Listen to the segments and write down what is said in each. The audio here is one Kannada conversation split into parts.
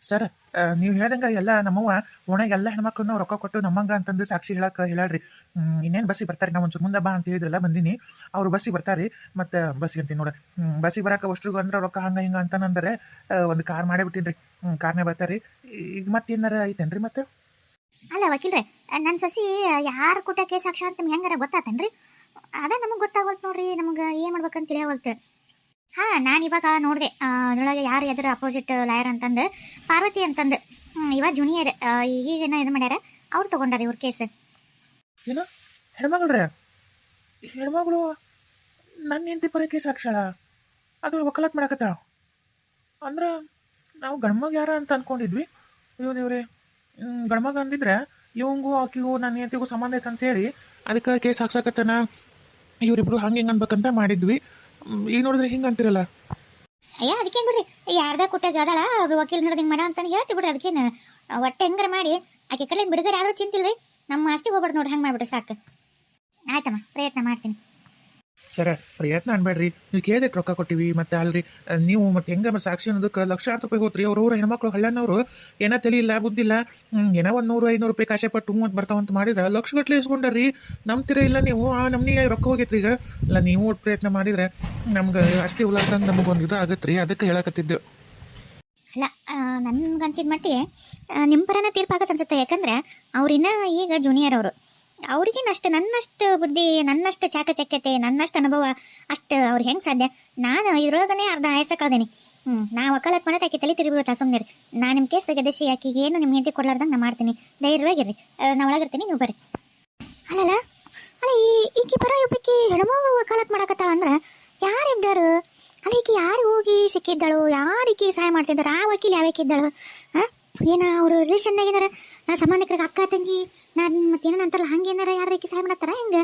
ಸರ್, ನೀವು ಹೇಳ್ದಂಗೆ ಎಲ್ಲ ನಮ್ಮವ್ವ ಓಣ್ಯಾಗ ಎಲ್ಲ ಹೆಣ್ಮಕ್ಳನ್ನ ರೊಕ್ಕ ಕೊಟ್ಟು ನಮ್ಮಂಗ ಅಂತಂದು ಸಾಕ್ಷಿ ಹೇಳಾಳ್ರಿ. ಇನ್ನೇನು ಬಸ್ಸಿಗೆ ಬರ್ತಾರೆ, ನಾವು ಒಂಚೂರು ಮುಂದೆ ಬಾ ಅಂತ ಹೇಳಿದ್ರಲ್ಲ ಬಂದೀನಿ. ಅವ್ರು ಬಸ್ಸಿಗೆ ಬರ್ತಾರೆ. ಮತ್ತು ಬಸ್ಸಿಗೆ ಅಂತೀನಿ ನೋಡ, ಬಸ್ಸಿಗೆ ಬರೋಕೆ ಅಷ್ಟ್ರಿಗೂ ಅಂದ್ರೆ ರೊಕ್ಕ ಹಂಗೆ ಹಿಂಗೆ ಅಂತಂದ್ರೆ ಒಂದು ಕಾರ್ ಮಾಡೇ ಬಿಟ್ಟಿನಿ ರೀ. ಕಾರ್ನೇ ಬರ್ತಾರೆ. ಈಗ ಮತ್ತೆ ಏನಾರ ಐತೇನ್ರಿ ಮತ್ತೆ? ಅಲ್ಲ ವಕೀಲ್ರೆ, ನನ್ನ ಸೊಸಿ ಯಾರು ಕೊಟ್ಟ ಕೇಸ್ ಸಾಕ್ಷಿ ಅಂತ ಹೆಂಗಾರ ಗೊತ್ತಾತನ್ರಿ? ಅದ ನಮಗೆ ಗೊತ್ತಾಗೋಲ್ತು ನೋಡ್ರಿ. ನಮಗೆ ಏನು ಮಾಡ್ಬೇಕಂತ ತಿಳಿಯೋಲ್ತು. ಹಾಂ, ನಾನು ಇವಾಗ ನೋಡಿದೆ ಅದರೊಳಗೆ ಯಾರು ಎದುರು ಅಪೋಸಿಟ್ ಲಾಯರ್ ಅಂತಂದು ಪಾರ್ವತಿ ಅಂತಂದು ಇವಾಗ ಜೂನಿಯರ್ ಈಗೇನೋ ಇದು ಮಾಡ್ಯಾರ. ಅವ್ರು ತೊಗೊಂಡಾರ ಇವ್ರ ಕೇಸ್. ಏನು ಹೆಣ್ಮಗಳ್ರೆ? ಹೆಣ್ಮಗಳು ನನ್ನ ಹೆಂಡತಿ ಪರಕ್ಕೆ ಸಾಕ್ಷಾಳ ಅದು ವಕಾಲತ್ ಮಾಡಕತ್ತ ಅಂದ್ರೆ ನಾವು ಗಂಡ್ಮಗ ಯಾರ ಅಂತ ಅಂದ್ಕೊಂಡಿದ್ವಿ. ಇವ್ರೇ ಗಂಡ್ಮಗ ಅಂದಿದ್ರೆ ಇವಂಗೂ ಆಕಿಗೂ ನನ್ನ ಹೆಂಡತಿಗೂ ಸಂಬಂಧ ಐತೆ ಅಂತೇಳಿ ಅದಕ್ಕೆ ಕೇಸ್ ಹಾಕ್ಸಕತ್ತನ. ಇವರಿಬ್ರು ಹಂಗೆ ಹಿಂಗೆ ಅನ್ಬೇಕಂತ ಮಾಡಿದ್ವಿ. ಈಗ ನೋಡಿದ್ರೆ ಹಿಂಗೆ ಅಂತಿರಲ್ಲ. ಅಯ್ಯ ಅದಕ್ಕೆ ಬಿಡ್ರಿ, ಯಾರ್ದ ಕೊಟ್ಟಾಗ ಅದಳ ವಕೀಲ್ ನೋಡೋದು ಹಿಂಗೆ ಮಾಡ ಅಂತಾನೆ ಹೇಳ್ತಿ ಬಿಡ್ರಿ. ಅದಕ್ಕೇನು ಒಟ್ಟೆ ಹೆಂಗಾರ ಮಾಡಿ ಆಕೆ ಕಡೆ ಬಿಡುಗಡೆ ಆದ್ರೂ ಚಿಂತಿಲ್ರಿ. ನಮ್ಮ ಆಸ್ತಿ ಹೋಗ್ಬಾರ್ದು ನೋಡ್ರಿ, ಹಂಗೆ ಮಾಡ್ಬಿಡ್ರಿ ಸಾಕು. ಆಯ್ತಮ್ಮ, ಪ್ರಯತ್ನ ಮಾಡ್ತೀನಿ. ಸರ, ಪ್ರಯತ್ನ ಅನ್ಬೇಡ್ರಿ. ನೀವು ಕೇಳಿದಕ್ಕೆ ರೊಕ್ಕ ಕೊಟ್ಟಿವಿ. ಮತ್ತೆ ಅಲ್ರಿ ನೀವು ಮತ್ತೆ ಹೆಂಗ ಸಾಕ್ಷಿ ಅನ್ನೋದಕ್ಕೆ ಲಕ್ಷಾಂತರ ರೂಪಾಯಿ ಹೋತ್ರಿ. ಅವ್ರವ್ರ ಹೆಣ್ಮಕ್ಳು ಹಳ್ಳನವರು ಏನೋ ತಿಳಿಯಿಲ್ಲ ಬುದ್ಧಿಲ್ಲ, ಏನೋ 100-500 ರೂಪಾಯಿ ಕಾಸೆ ಪಟ್ಟು ಅಂತ ಬರ್ತಾವಂತ ಮಾಡಿದ್ರೆ ಲಕ್ಷಗಟ್ಲೆ ಇಸ್ಕೊಂಡ್ರಿ. ನಂಬ್ತಿರ ಇಲ್ಲ ನೀವು? ಆ ನಮ್ನಿಗೆ ರೊಕ್ಕ ಹೋಗೈತ್ರಿ. ಈಗ ಇಲ್ಲ, ನೀವು ಪ್ರಯತ್ನ ಮಾಡಿದ್ರೆ ನಮ್ಗೆ ಅಷ್ಟೇ ಉಲಾದಂಗೆ ನಮಗೊಂದು ಇದು ಆಗತ್ತೆ ರೀ. ಅದಕ್ಕೆ ಹೇಳಕತ್ತಿದ್ದು. ಅಲ್ಲ, ನನ್ಗನ್ಸಿದ ಮಟ್ಟಿಗೆ ನಿಮ್ಮ ಪರನ ತೀರ್ಪಾಗತ್ತೆ ಅನ್ಸುತ್ತೆ. ಯಾಕಂದ್ರೆ ಅವ್ರಿನ್ನ ಈಗ ಜೂನಿಯರ್ ಅವರು. ಅವ್ರಿಗೇನಷ್ಟು ನನ್ನಷ್ಟು ಬುದ್ಧಿ, ನನ್ನಷ್ಟು ಚಾಕಚಕ್ಯತೆ, ನನ್ನಷ್ಟು ಅನುಭವ ಅಷ್ಟು ಅವ್ರಿಗೆ ಹೆಂಗೆ ಸಾಧ್ಯ? ನಾನು ಇದ್ರೊಳಗನೆ ಅರ್ಧ ಆಯಸ ಕಳ್ದೇನಿ. ನಾ ವಕಾಲತ್ ಮಾಡೋದು ಆಕೆ ತಲೆ ತಿರುಗಿಬಿಡುತ್ತಾ. ಸುಮ್ಮನೆ ನಾನು ನಿಮ್ಮ ಕೇಸ್ ಗೆದಸಿ ಆಕೆಗೆ ಏನು ನಿಮ್ಮ ಹೆಂಡತಿ ಕೊಡ್ಲಾರ್ದಂಗೆ ನಾ ಮಾಡ್ತೀನಿ. ಧೈರ್ಯವಾಗಿರ್ರಿ, ನಾ ಒಳಗಿರ್ತೀನಿ, ನೀವು ಬರ್ರಿ. ಅಲ್ಲ ಈಕಿ ಬರೋ ಒಬ್ಬಕ್ಕೆ ಹೆಣ್ಮಗಳು ವಕಾಲತ್ ಮಾಡಕತ್ತಾಳ ಅಂದ್ರೆ ಯಾರಿದ್ದಾರು? ಅಲ್ಲ, ಈಕಿ ಯಾರು ಹೋಗಿ ಸಿಕ್ಕಿದ್ದಳು? ಯಾರಿಗೆ ಸಹಾಯ ಮಾಡ್ತಿದ್ದಾರ? ಆ ವಕೀಲ್ ಯಾವಕ್ಕಿದ್ದಳು? ಹಾಂ, ಏನ ಅವರು ರಿಲೇಷನ್ನಾಗ ಏನಾರ ಸಂಬಂಧಿಕರಿಗೆ ಅಕ್ಕ ತಂಗಿ ನಾನು ಮತ್ತೇನ ಅಂತಾರಲ್ಲ ಹಂಗೆ ಏನಾರ ಯಾರಿಗೆ ಸಹಾಯ ಮಾಡತ್ತಾರ ಹೆಂಗೆ?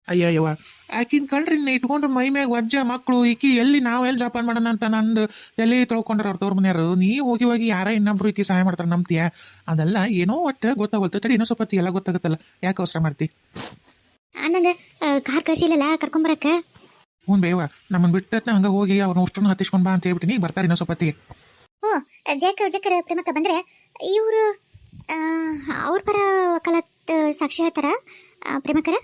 ಅಯ್ಯವ್ವ, ಆಕಿನ ಕಣ್ರಿ ಇಟ್ಕೊಂಡ್ರೆ ಮೈ ಮ್ಯಾಗ ವಜ್ಜ ಮಕ್ಕಳು. ಈಕಿ ಎಲ್ಲಿ ನಾವು ಎಲ್ಲಿ ಜಪಾನ್ ಮಾಡೋಣ ಅಂತ ನಂದು ಎಲ್ಲಿ ತೊಳ್ಕೊಂಡ್ರ ಅವ್ರ ತವ್ರ ಮನೆಯವರು. ನೀ ಹೋಗಿ ಯಾರ ಇನ್ನೊಬ್ರು ಈಕಿ ಸಹಾಯ ಮಾಡ್ತಾರೆ ನಂಬ್ತೀಯ? ಅದೆಲ್ಲ ಏನೋ ಒಟ್ಟು ಗೊತ್ತಾಗೋಲ್ತ. ತಡಿ, ಇನ್ನೂ ಸ್ವಲ್ಪ ಎಲ್ಲ ಗೊತ್ತಾಗುತ್ತಲ್ಲ, ಯಾಕೆ ಅವಸರ ಮಾಡ್ತಿ? ಅನ್ನಂಗೆ ಕಾರ್ ಕಳಿಸಿಲ್ಲಲ್ಲ ಕರ್ಕೊಂಬರಕ್ಕೆ? ಹ್ಞೂ ಬೇವ, ನಮ್ಮನ್ನು ಬಿಟ್ಟತ್ತ ಹಂಗೆ ಹೋಗಿ ಅವ್ರನ್ನ ಅಷ್ಟನ್ನು ಹತ್ತಿಸ್ಕೊಂಡು ಬಾ ಅಂತ ಹೇಳ್ಬಿಟ್ಟಿನಿ. ಬರ್ತಾರೆ ಇನ್ನೂ ಸ್ವಲ್ಪ ಹೊತ್ತಿಗೆ. ಓ, ಜಕ್ಕರ ಪ್ರೇಮಕ್ಕ ಬಂದರೆ ಇವರು ಅವ್ರ ಪರ ವಕಾಲತ್ ಸಾಕ್ಷಿ ಹೇಳ್ತಾರ ಪ್ರೇಮಕ್ಕರ?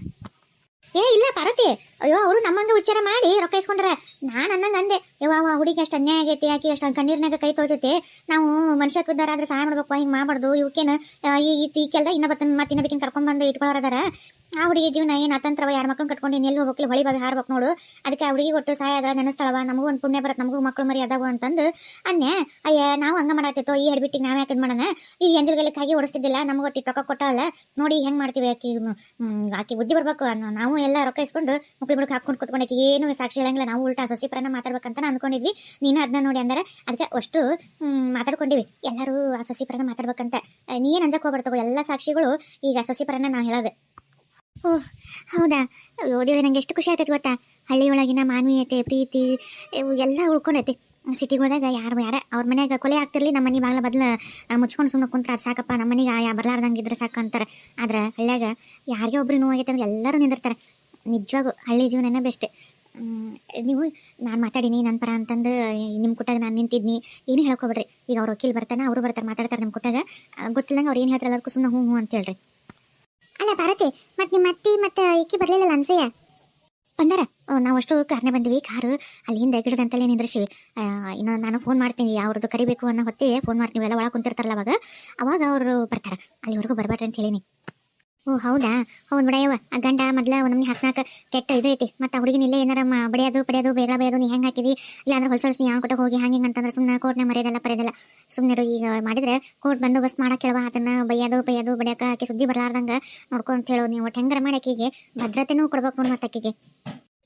ಏ ಇಲ್ಲ ಪಾರ್ವತಿ, ಅಯ್ಯೋ ಅವರು ನಮ್ಮಂಗೆ ಉಚ್ಚಾರ ಮಾಡಿ ರೊಕ್ಕ ಇಸ್ಕೊಂಡ್ರ. ನಾನು ಅನ್ನಂಗೆ ಅಂದೆ, ಯವ್ವ ಹುಡುಗಿ ಅಷ್ಟು ಅನ್ಯಾಯ ಆಗೈತಿ, ಆಕಿ ಅಷ್ಟು ಕಣ್ಣೀರ್ನಾಗ ಕೈ ತೊಳ್ತೈತಿ. ನಾವು ಮನುಷ್ಯತ್ವದಾರಾದ್ರೆ ಸಹಾಯ ಮಾಡ್ಬೇಕು, ಹಿಂಗೆ ಮಾಡಬಾರ್ದು. ಇವಕ್ಕೇನು ಈ ಕೆಲ್ದ ಇನ್ನೊಬ್ಬ ಬೇಕಿನ ಕರ್ಕೊಂಡ್ಬಂದು ಇಟ್ಕೊಳ್ಳೋರದಾರ. ಆ ಹುಡುಗಿ ಜೀವನ ಏನು ಅತಂತ್ರವ, ಯಾರ ಮಕ್ಳನ್ನ ಕಟ್ಕೊಂಡು ಎಲ್ಲಿ ಹೋಗ್ಬೇಕು, ಹೊಳಿ ಬಾವಿ ಹಾರ್ಬೇಕು ನೋಡು. ಅದಕ್ಕೆ ಆ ಹುಡುಗಿ ಒಟ್ಟು ಸಹಾಯ ಅದ, ನೆನೆಸ್ತಳವ, ನಮಗೂ ಒಂದು ಪುಣ್ಯ ಬರತ್ತೆ, ನಮಗೂ ಮಕ್ಕಳು ಮರಿ ಅದಾವು ಅಂತಂದು ಅನ್ಯ. ಅಯ್ಯ ನಾವು ಹಂಗೆ ಮಾಡಾತಿತ್ತು, ಈ ಹೆಡ್ಬಿಟ್ಟಿಗೆ ನಾವು ಯಾಕೆ ಮಾಡೋಣ? ಈ ಎಂಜಲ್ಗಲಿಕ್ಕಾಗಿ ಓಡಿಸ್ತಿದ್ದಿಲ್ಲ, ನಮಗೂ ಒಟ್ಟು ರೊಕ್ಕ ಕೊಟ್ಟಲ್ಲ ನೋಡಿ ಹೆಂಗೆ ಮಾಡ್ತೀವಿ. ಆಕಿ ಬುದ್ಧಿ ಬರ್ಬೇಕು. ನಾವು ಎಲ್ಲ ರೊಕ್ಕ ಇಸ್ಕೊಂಡು ಮುಕ್ಳಿ ಬಿಡಕ್ಕೆ ಹಾಕೊಂಡು ಕುತ್ಕೊಂಡಾಕಿ ಏನು ಸಾಕ್ಷಿ ಹೇಳಂಗಿಲ್ಲ. ನಾವು ಉಲ್ಟಾ ಸೊಸಿ ಪರನ ಮಾತಾಡ್ಬೇಕಂತ ಅನ್ಕೊಂಡಿದ್ವಿ. ನೀನು ಅದನ್ನ ನೋಡಿ ಅಂದ್ರೆ ಅದಕ್ಕೆ ಅಷ್ಟು ಮಾತಾಡ್ಕೊಂಡಿವಿ. ಎಲ್ಲರೂ ಆ ಸೊಸಿ ಪರನ ಮಾತಾಡ್ಬೇಕಂತ. ನೀ ಏನು ಅಂಜಕ್ಕೆ ಹೋಗ್ಬಾರ್ದು. ಎಲ್ಲ ಸಾಕ್ಷಿಗಳು ಈಗ ಸೊಸಿ ಪರನ ನಾವು ಹೇಳೋದು. ಓಹ್ ಹೌದಾ? ಓದಿದ್ರೆ ನಂಗೆ ಎಷ್ಟು ಖುಷಿ ಆಗ್ತೈತೆ ಗೊತ್ತಾ? ಹಳ್ಳಿಯೊಳಗಿನ ಮಾನವೀಯತೆ, ಪ್ರೀತಿ ಇವು ಎಲ್ಲ ಉಳ್ಕೊಂಡೈತಿ. ಸಿಟಿಗೆ ಹೋದಾಗ ಯಾರು ಅವ್ರ ಮನ್ಯಾಗ ಕೊಲೆ ಆಗ್ತಿರ್ಲಿ, ನಮ್ಮ ಮನೆ ಬಾಗ್ಲ ಬದಲು ಮುಚ್ಕೊಂಡು ಸುಮ್ಮನೆ ಕುಂತ್ರೆ ಅದು ಸಾಕಪ್ಪ, ನಮ್ಮ ಮನೆಗೆ ಬರ್ಲಾರ್ದಂಗೆ ಇದ್ರೆ ಸಾಕು ಅಂತಾರೆ. ಆದ್ರೆ ಹಳ್ಳ್ಯಾಗ ಯಾರಿಗೆ ಒಬ್ರು ನೋವಾಗೈತೆ ಅಂದ್ರೆ ಎಲ್ಲರೂ ನಿಂದಿರ್ತಾರೆ. ನಿಜವಾಗೂ ಹಳ್ಳಿ ಜೀವನನೇ ಬೆಸ್ಟ್. ನೀವು ನಾನು ಮಾತಾಡೀನಿ ನನ್ನ ಪರ ಅಂತಂದು ನಿಮ್ಮ ಕುಟ್ಟಾಗ ನಾನು ನಿಂತಿದ್ನಿ ಏನು ಹೇಳ್ಕೊಬಿಡ್ರಿ. ಈಗ ಅವ್ರು ವಕೀಲ್ ಬರ್ತಾನೆ, ಅವರು ಬರ್ತಾರೆ, ಮಾತಾಡ್ತಾರೆ ನಿಮ್ಮ ಕುಟ್ಟಾಗ. ಗೊತ್ತಿಲ್ಲಂಗೆ ಅವ್ರು ಏನು ಹೇಳ್ತಾರಲ್ಲ ಅದಕ್ಕೂ ಸುಮ್ಮನೆ ಹ್ಞೂ ಅಂತ ಹೇಳ್ರಿ. ಅಲ್ಲ ಪಾರ್ವತಿ, ಮತ್ತು ನಿಮ್ಮ ಅತ್ತಿ ಮತ್ತು ಈಕಿ ಬರಲಿಲ್ಲ ಅನ್ಸಯ್ಯ? ಬಂದಾರ. ನಾವು ಅಷ್ಟು ಕಾರ್ನೇ ಬಂದಿವಿ. ಕಾರು ಅಲ್ಲಿಂದ ಗಿಡದಂತಲೇ ನಿಂದ್ರಿಸಿವಿ. ಇನ್ನು ನಾನು ಫೋನ್ ಮಾಡ್ತೀನಿ, ಅವ್ರದ್ದು ಕರಿಬೇಕು ಅನ್ನೋ ಹೊತ್ತಿಗೆ ಫೋನ್ ಮಾಡ್ತೀವಿ. ಎಲ್ಲ ಒಳಗೆ ಕುಂತಿರ್ತಾರಲ್ಲ ಅವಾಗ ಅವರು ಬರ್ತಾರೆ. ಅಲ್ಲಿವರೆಗೂ ಬರಬೇಡ್ರಿ ಅಂತ ಹೇಳೀನಿ. ಓ ಹೌದಾ? ಹೌದು ಬಿಡಯ್ಯವ, ಆ ಗಂಡ ಮೊದಲ ನಮ್ಮನೆ ಹಾಕ್ನಾಕ ಕೆಟ್ಟ ಇದು ಐತಿ. ಮತ್ತು ಆ ಹುಡುಗಿನ ಇಲ್ಲೇ ಏನಾರ ಬಡಿಯೋದು ಬೇಗ ಬೈಯೋದು, ನೀ ಹೆಂಗೆ ಹಾಕಿದಿ ಇಲ್ಲ ಅಂದ್ರೆ ಹೊಲ್ಸೊಳ್ಸಿ ನೀ ಯಾವ ಕೊಟ್ಟೆ ಹೋಗಿ ಹಂಗೆ ಅಂತಂದ್ರೆ ಸುಮ್ಮನೆ ಕೋರ್ಟ್ನ ಮರೆಯೋದೆಲ್ಲ ಪರೆಯೋದಲ್ಲ. ಸುಮ್ಮನೆ ಈಗ ಮಾಡಿದ್ರೆ ಕೋರ್ಟ್ ಬಂದೋಬಸ್ತ್ ಮಾಡಕ್ಕೆ ಹೇಳುವ. ಅದನ್ನು ಬೈಯೋದು ಬಡಿಯೋಕೆ ಆಕೆ ಸುದ್ದಿ ಬರಲಾರ್ದಂಗೆ ನೋಡ್ಕೊಂತ ಹೇಳೋದು. ನೀವು ಒಟ್ಟು ಹೆಂಗಾರ ಮಾಡಿ ಆಕೆಗೆ ಭದ್ರತೆನೂ ಕೊಡ್ಬೇಕು ನೋಡಿ. ಮತ್ತು ಆಕೆಗೆ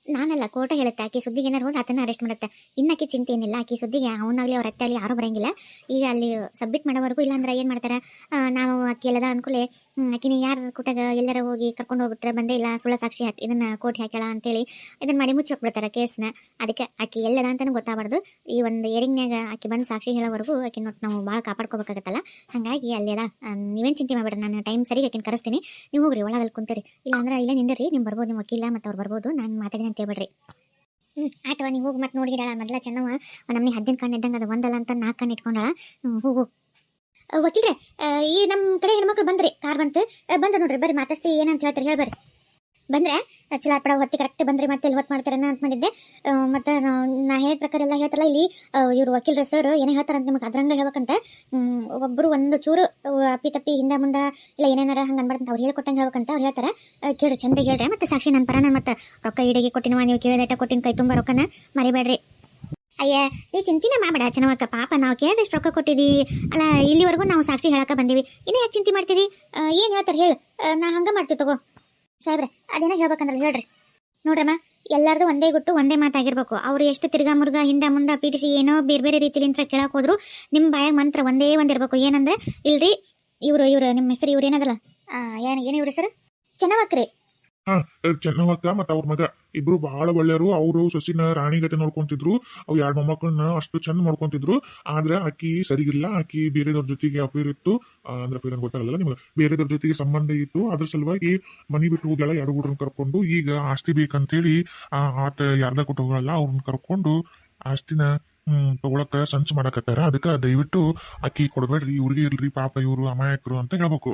ನಾನೆಲ್ಲ ಕೋರ್ಟ್ ಹೇಳುತ್ತೆ, ಆಕೆ ಸುದ್ದಿಗೆ ಏನಾರು ಹೋದ್ರೆ ಅದನ್ನು ಅರೆಸ್ಟ್ ಮಾಡುತ್ತೆ. ಇನ್ನಕ್ಕೆ ಚಿಂತೆ ಏನಿಲ್ಲ. ಆಕೆ ಸುದ್ದಿಗೆ ಅವನಾಗಲಿ ಅವ್ರ ಅತ್ತೆ ಆಗಲಿ ಯಾರೂ ಬರೋಂಗಿಲ್ಲ. ಈಗ ಅಲ್ಲಿ ಸಬ್ಮಿಟ್ ಮಾಡೋವರೆಗೂ. ಇಲ್ಲಾಂದ್ರೆ ಏನು ಮಾಡ್ತಾರೆ, ನಾವು ಆಕೆ ಎಲ್ಲದ ಅನ್ಕೂಲೆ ಆಕಿನ ಯಾರು ಕೊಟ್ಟಾಗ ಎಲ್ಲರ ಹೋಗಿ ಕರ್ಕೊಂಡು ಹೋಗ್ಬಿಟ್ರೆ ಬಂದೇ ಇಲ್ಲ, ಸುಳ್ಳ ಸಾಕ್ಷಿ ಹಾಕಿ ಇದನ್ನು ಕೋರ್ಟ್ ಹಾಕ್ಯಾಳ ಅಂತೇಳಿ ಇದನ್ನು ಮಾಡಿ ಮುಚ್ಚಿ ಹೋಗ್ಬಿಡ್ತಾರೆ ಕೇಸ್ನ. ಅದಕ್ಕೆ ಆಕೆ ಎಲ್ಲದ ಅಂತಲೂ ಗೊತ್ತಾಗಬಾರ್ದು. ಈ ಒಂದು ಏರಿಂಗ್ನಾಗ ಆಕೆ ಬಂದು ಸಾಕ್ಷಿ ಹೇಳೋವರೆಗೂ ಆಕೆ ನಾವು ಭಾಳ ಕಾಪಾಡ್ಕೋಬೇಕಾಗತ್ತಲ್ಲ. ಹಾಗಾಗಿ ಅಲ್ಲೆಲ್ಲ ನೀವೇನು ಚಿಂತೆ ಮಾಡ್ಬೇಡ್ರಿ, ನಾನು ಟೈಮ್ ಸರಿಗೆ ಆಕಿನ ಕರೆಸ್ತೀನಿ. ನೀವು ಹೋಗ್ರಿ ಒಳಗಲ್ಲಿ ಕುಂತೀರಿ. ಇಲ್ಲಾಂದ್ರೆ ಇಲ್ಲೇ ನಿಂದಿರಿ, ನೀವು ಬರ್ಬೋದು, ನಿಮ್ಮ ವಕೀಲ ಮತ್ತು ಅವ್ರು ಬರ್ಬೋದು, ನಾನು ಮಾತಾಡಿದ ಅಂತ ಹೇಳ್ಬೇಡ್ರಿ. ಆಯ್ತವ, ನೀವು ಹೋಗಿ ಮತ್ತೆ ನೋಡಿಗಿಡಾಳ ಮೊದಲ ಚೆನ್ನವ ನಮ್ಮನೆ 10 ಕಣ್ಣು ಇದ್ದಂಗೆ ಅದು ಒಂದಲ್ಲ ಅಂತ 4 ಕಣ್ಣು ಇಟ್ಕೊಂಡಾಳ. ಹೋಗು. ವಕೀಲ್ರೆ, ಈ ನಮ್ಮ ಕಡೆ ಹೆಣ್ಮಕ್ಳು ಬಂದ್ರಿ, ಕಾರ್ ಬಂತು, ಬಂದ ನೋಡ್ರಿ, ಬರ್ರಿ ಮಾತಾಡ್ಸಿ ಏನಂತ ಹೇಳ್ತಾರೆ ಹೇಳಿ ಬರ್ರಿ. ಬಂದ್ರೆ ಚಲೋ ಪಡ ಹೊತ್ತಿ ಕರೆಕ್ಟ್ ಬಂದ್ರಿ, ಮತ್ತೆ ಎಲ್ಲಿ ಹೊತ್ತು ಮಾಡ್ತಾರನ್ನ ಅಂತ ಮಾಡಿದ್ದೆ. ಮತ್ತು ನಾ ಹೇಳಿದ ಪ್ರಕಾರ ಎಲ್ಲ ಹೇಳ್ತಾರಲ್ಲ ಇಲ್ಲಿ ಇವರು ವಕೀಲರ ಸರ್ ಏನೇ ಹೇಳ್ತಾರಂತ ನಿಮಗೆ ಅದ್ರಂಗೆ ಹೇಳ್ಬೇಕಂತ. ಒಬ್ಬರು ಒಂದು ಚೂರು ಅಪ್ಪಿ ತಪ್ಪಿ ಹಿಂದೆ ಮುಂದೆ ಇಲ್ಲ ಏನೇನಾರ ಹಂಗೆ ಅನ್ಬಾರ್ದಂತ ಅವ್ರು ಹೇಳ್ಕೊಟ್ಟಂಗೆ ಹೇಳ್ಬೇಕಂತ ಅವ್ರು ಹೇಳ್ತಾರೆ. ಕೇಳಿ ಚಂದ ಹೇಳ್ರಿ, ಮತ್ತು ಸಾಕ್ಷಿ ನನ್ನ ಪರನ ಮತ್ತು ರೊಕ್ಕ ಇಡಿಗೆ ಕೊಟ್ಟಿನವ, ನೀವು ಕೇಳಿದೈಟ ಕೊಟ್ಟಿನ ಕೈ ತುಂಬ ರೊಕ್ಕನ ಮರಿಬೇಡ್ರಿ. ಅಯ್ಯ ಈ ಚಿಂತಿನ ಮಾಡಬೇಡ ಚೆನ್ನವಕ್ಕ, ಪಾಪ ನಾವು ಕೇಳಿದಷ್ಟು ರೊಕ್ಕ ಕೊಟ್ಟಿದ್ದೀವಿ ಅಲ್ಲ, ಇಲ್ಲಿವರೆಗೂ ನಾವು ಸಾಕ್ಷಿ ಹೇಳಕ್ಕೆ ಬಂದೀವಿ, ಇನ್ನೂ ಯಾಕೆ ಚಿಂತೆ ಮಾಡ್ತೀವಿ? ಏನು ಹೇಳ್ತಾರೆ ಹೇಳು, ನಾ ಹಂಗೆ ಮಾಡ್ತೀವಿ ತಗೋ ಸಾಹೇಬ್ರೆ. ಅದೇನೋ ಹೇಳ್ಬೇಕಂದ್ರಲ್ಲ ಹೇಳ್ರಿ. ನೋಡ್ರಮ್ಮ, ಎಲ್ಲರದು ಒಂದೇ ಗುಟ್ಟು ಒಂದೇ ಮಾತಾಗಿರ್ಬೇಕು. ಅವ್ರು ಎಷ್ಟು ತಿರ್ಗಾ ಮುರ್ಗ ಹಿಂದೆ ಮುಂದೆ ಪೀಟಿಸಿ ಏನೋ ಬೇರೆ ಬೇರೆ ರೀತಿಲಿಂದ ಕೇಳಕ್ಕೆ ಹೋದ್ರು ನಿಮ್ಮ ಬಾಯಾಗ ಮಂತ್ರ ಒಂದೇ ಒಂದಿರ್ಬೇಕು. ಏನಂದ್ರೆ ಇಲ್ರಿ ಇವರು ನಿಮ್ಮ ಹೆಸರು ಇವ್ರು ಏನದಲ್ಲ, ಏನು ಇವ್ರ ಹೆಸರು ಚೆನ್ನವಕ್ರಿ. ಚೆನ್ನವಕ್ಕ ಮತ್ತು ಅವ್ರ ಮಗ ಇಬ್ರು ಬಹಳ ಒಳ್ಳೆಯವರು. ಅವರು ಸೊಸಿನ ರಾಣಿಗತೆ ನೋಡ್ಕೊಂತಿದ್ರು, ಅವು 2 ಮೊಮ್ಮಕ್ಕಳನ್ನ ಅಷ್ಟು ಚಂದ ನೋಡ್ಕೊಂತಿದ್ರು. ಆದ್ರೆ ಆಕಿ ಸರಿಗಿಲ್ಲ, ಆಕಿ ಬೇರೆದವ್ರ ಜೊತೆಗೆ ಅಫೇರ್ ಇತ್ತು, ಅಂದ್ರೆ ಅಫೇರ್ ಅಂತ ಗೊತ್ತಾಗಲ್ಲ ನಿಮ್ಗೆ, ಬೇರೆದವ್ರ ಜೊತೆಗೆ ಸಂಬಂಧ ಇತ್ತು. ಅದ್ರ ಸಲುವಾಗಿ ಮನಿ ಬಿಟ್ಟು ಹೋಗ್ಯಾಳ, 2 ಹುಡುಗರನ್ನ ಕರ್ಕೊಂಡು. ಈಗ ಆಸ್ತಿ ಬೇಕಂತೇಳಿ ಆತ ಯಾರ್ದ ಕೊಟ್ಟೋಗಲ್ಲ, ಅವ್ರನ್ನ ಕರ್ಕೊಂಡು ಆಸ್ತಿನ ತಗೊಳಕ ಸಂಚು ಮಾಡಕತ್ತಾರ. ಅದಕ್ಕೆ ದಯವಿಟ್ಟು ಆಕಿ ಕೊಡ್ಬೇಡ್ರಿ, ಇವ್ರಿಗೆ ಇಲ್ರಿ, ಪಾಪ ಇವರು ಅಮಾಯಕರು ಅಂತ ಹೇಳ್ಬೇಕು.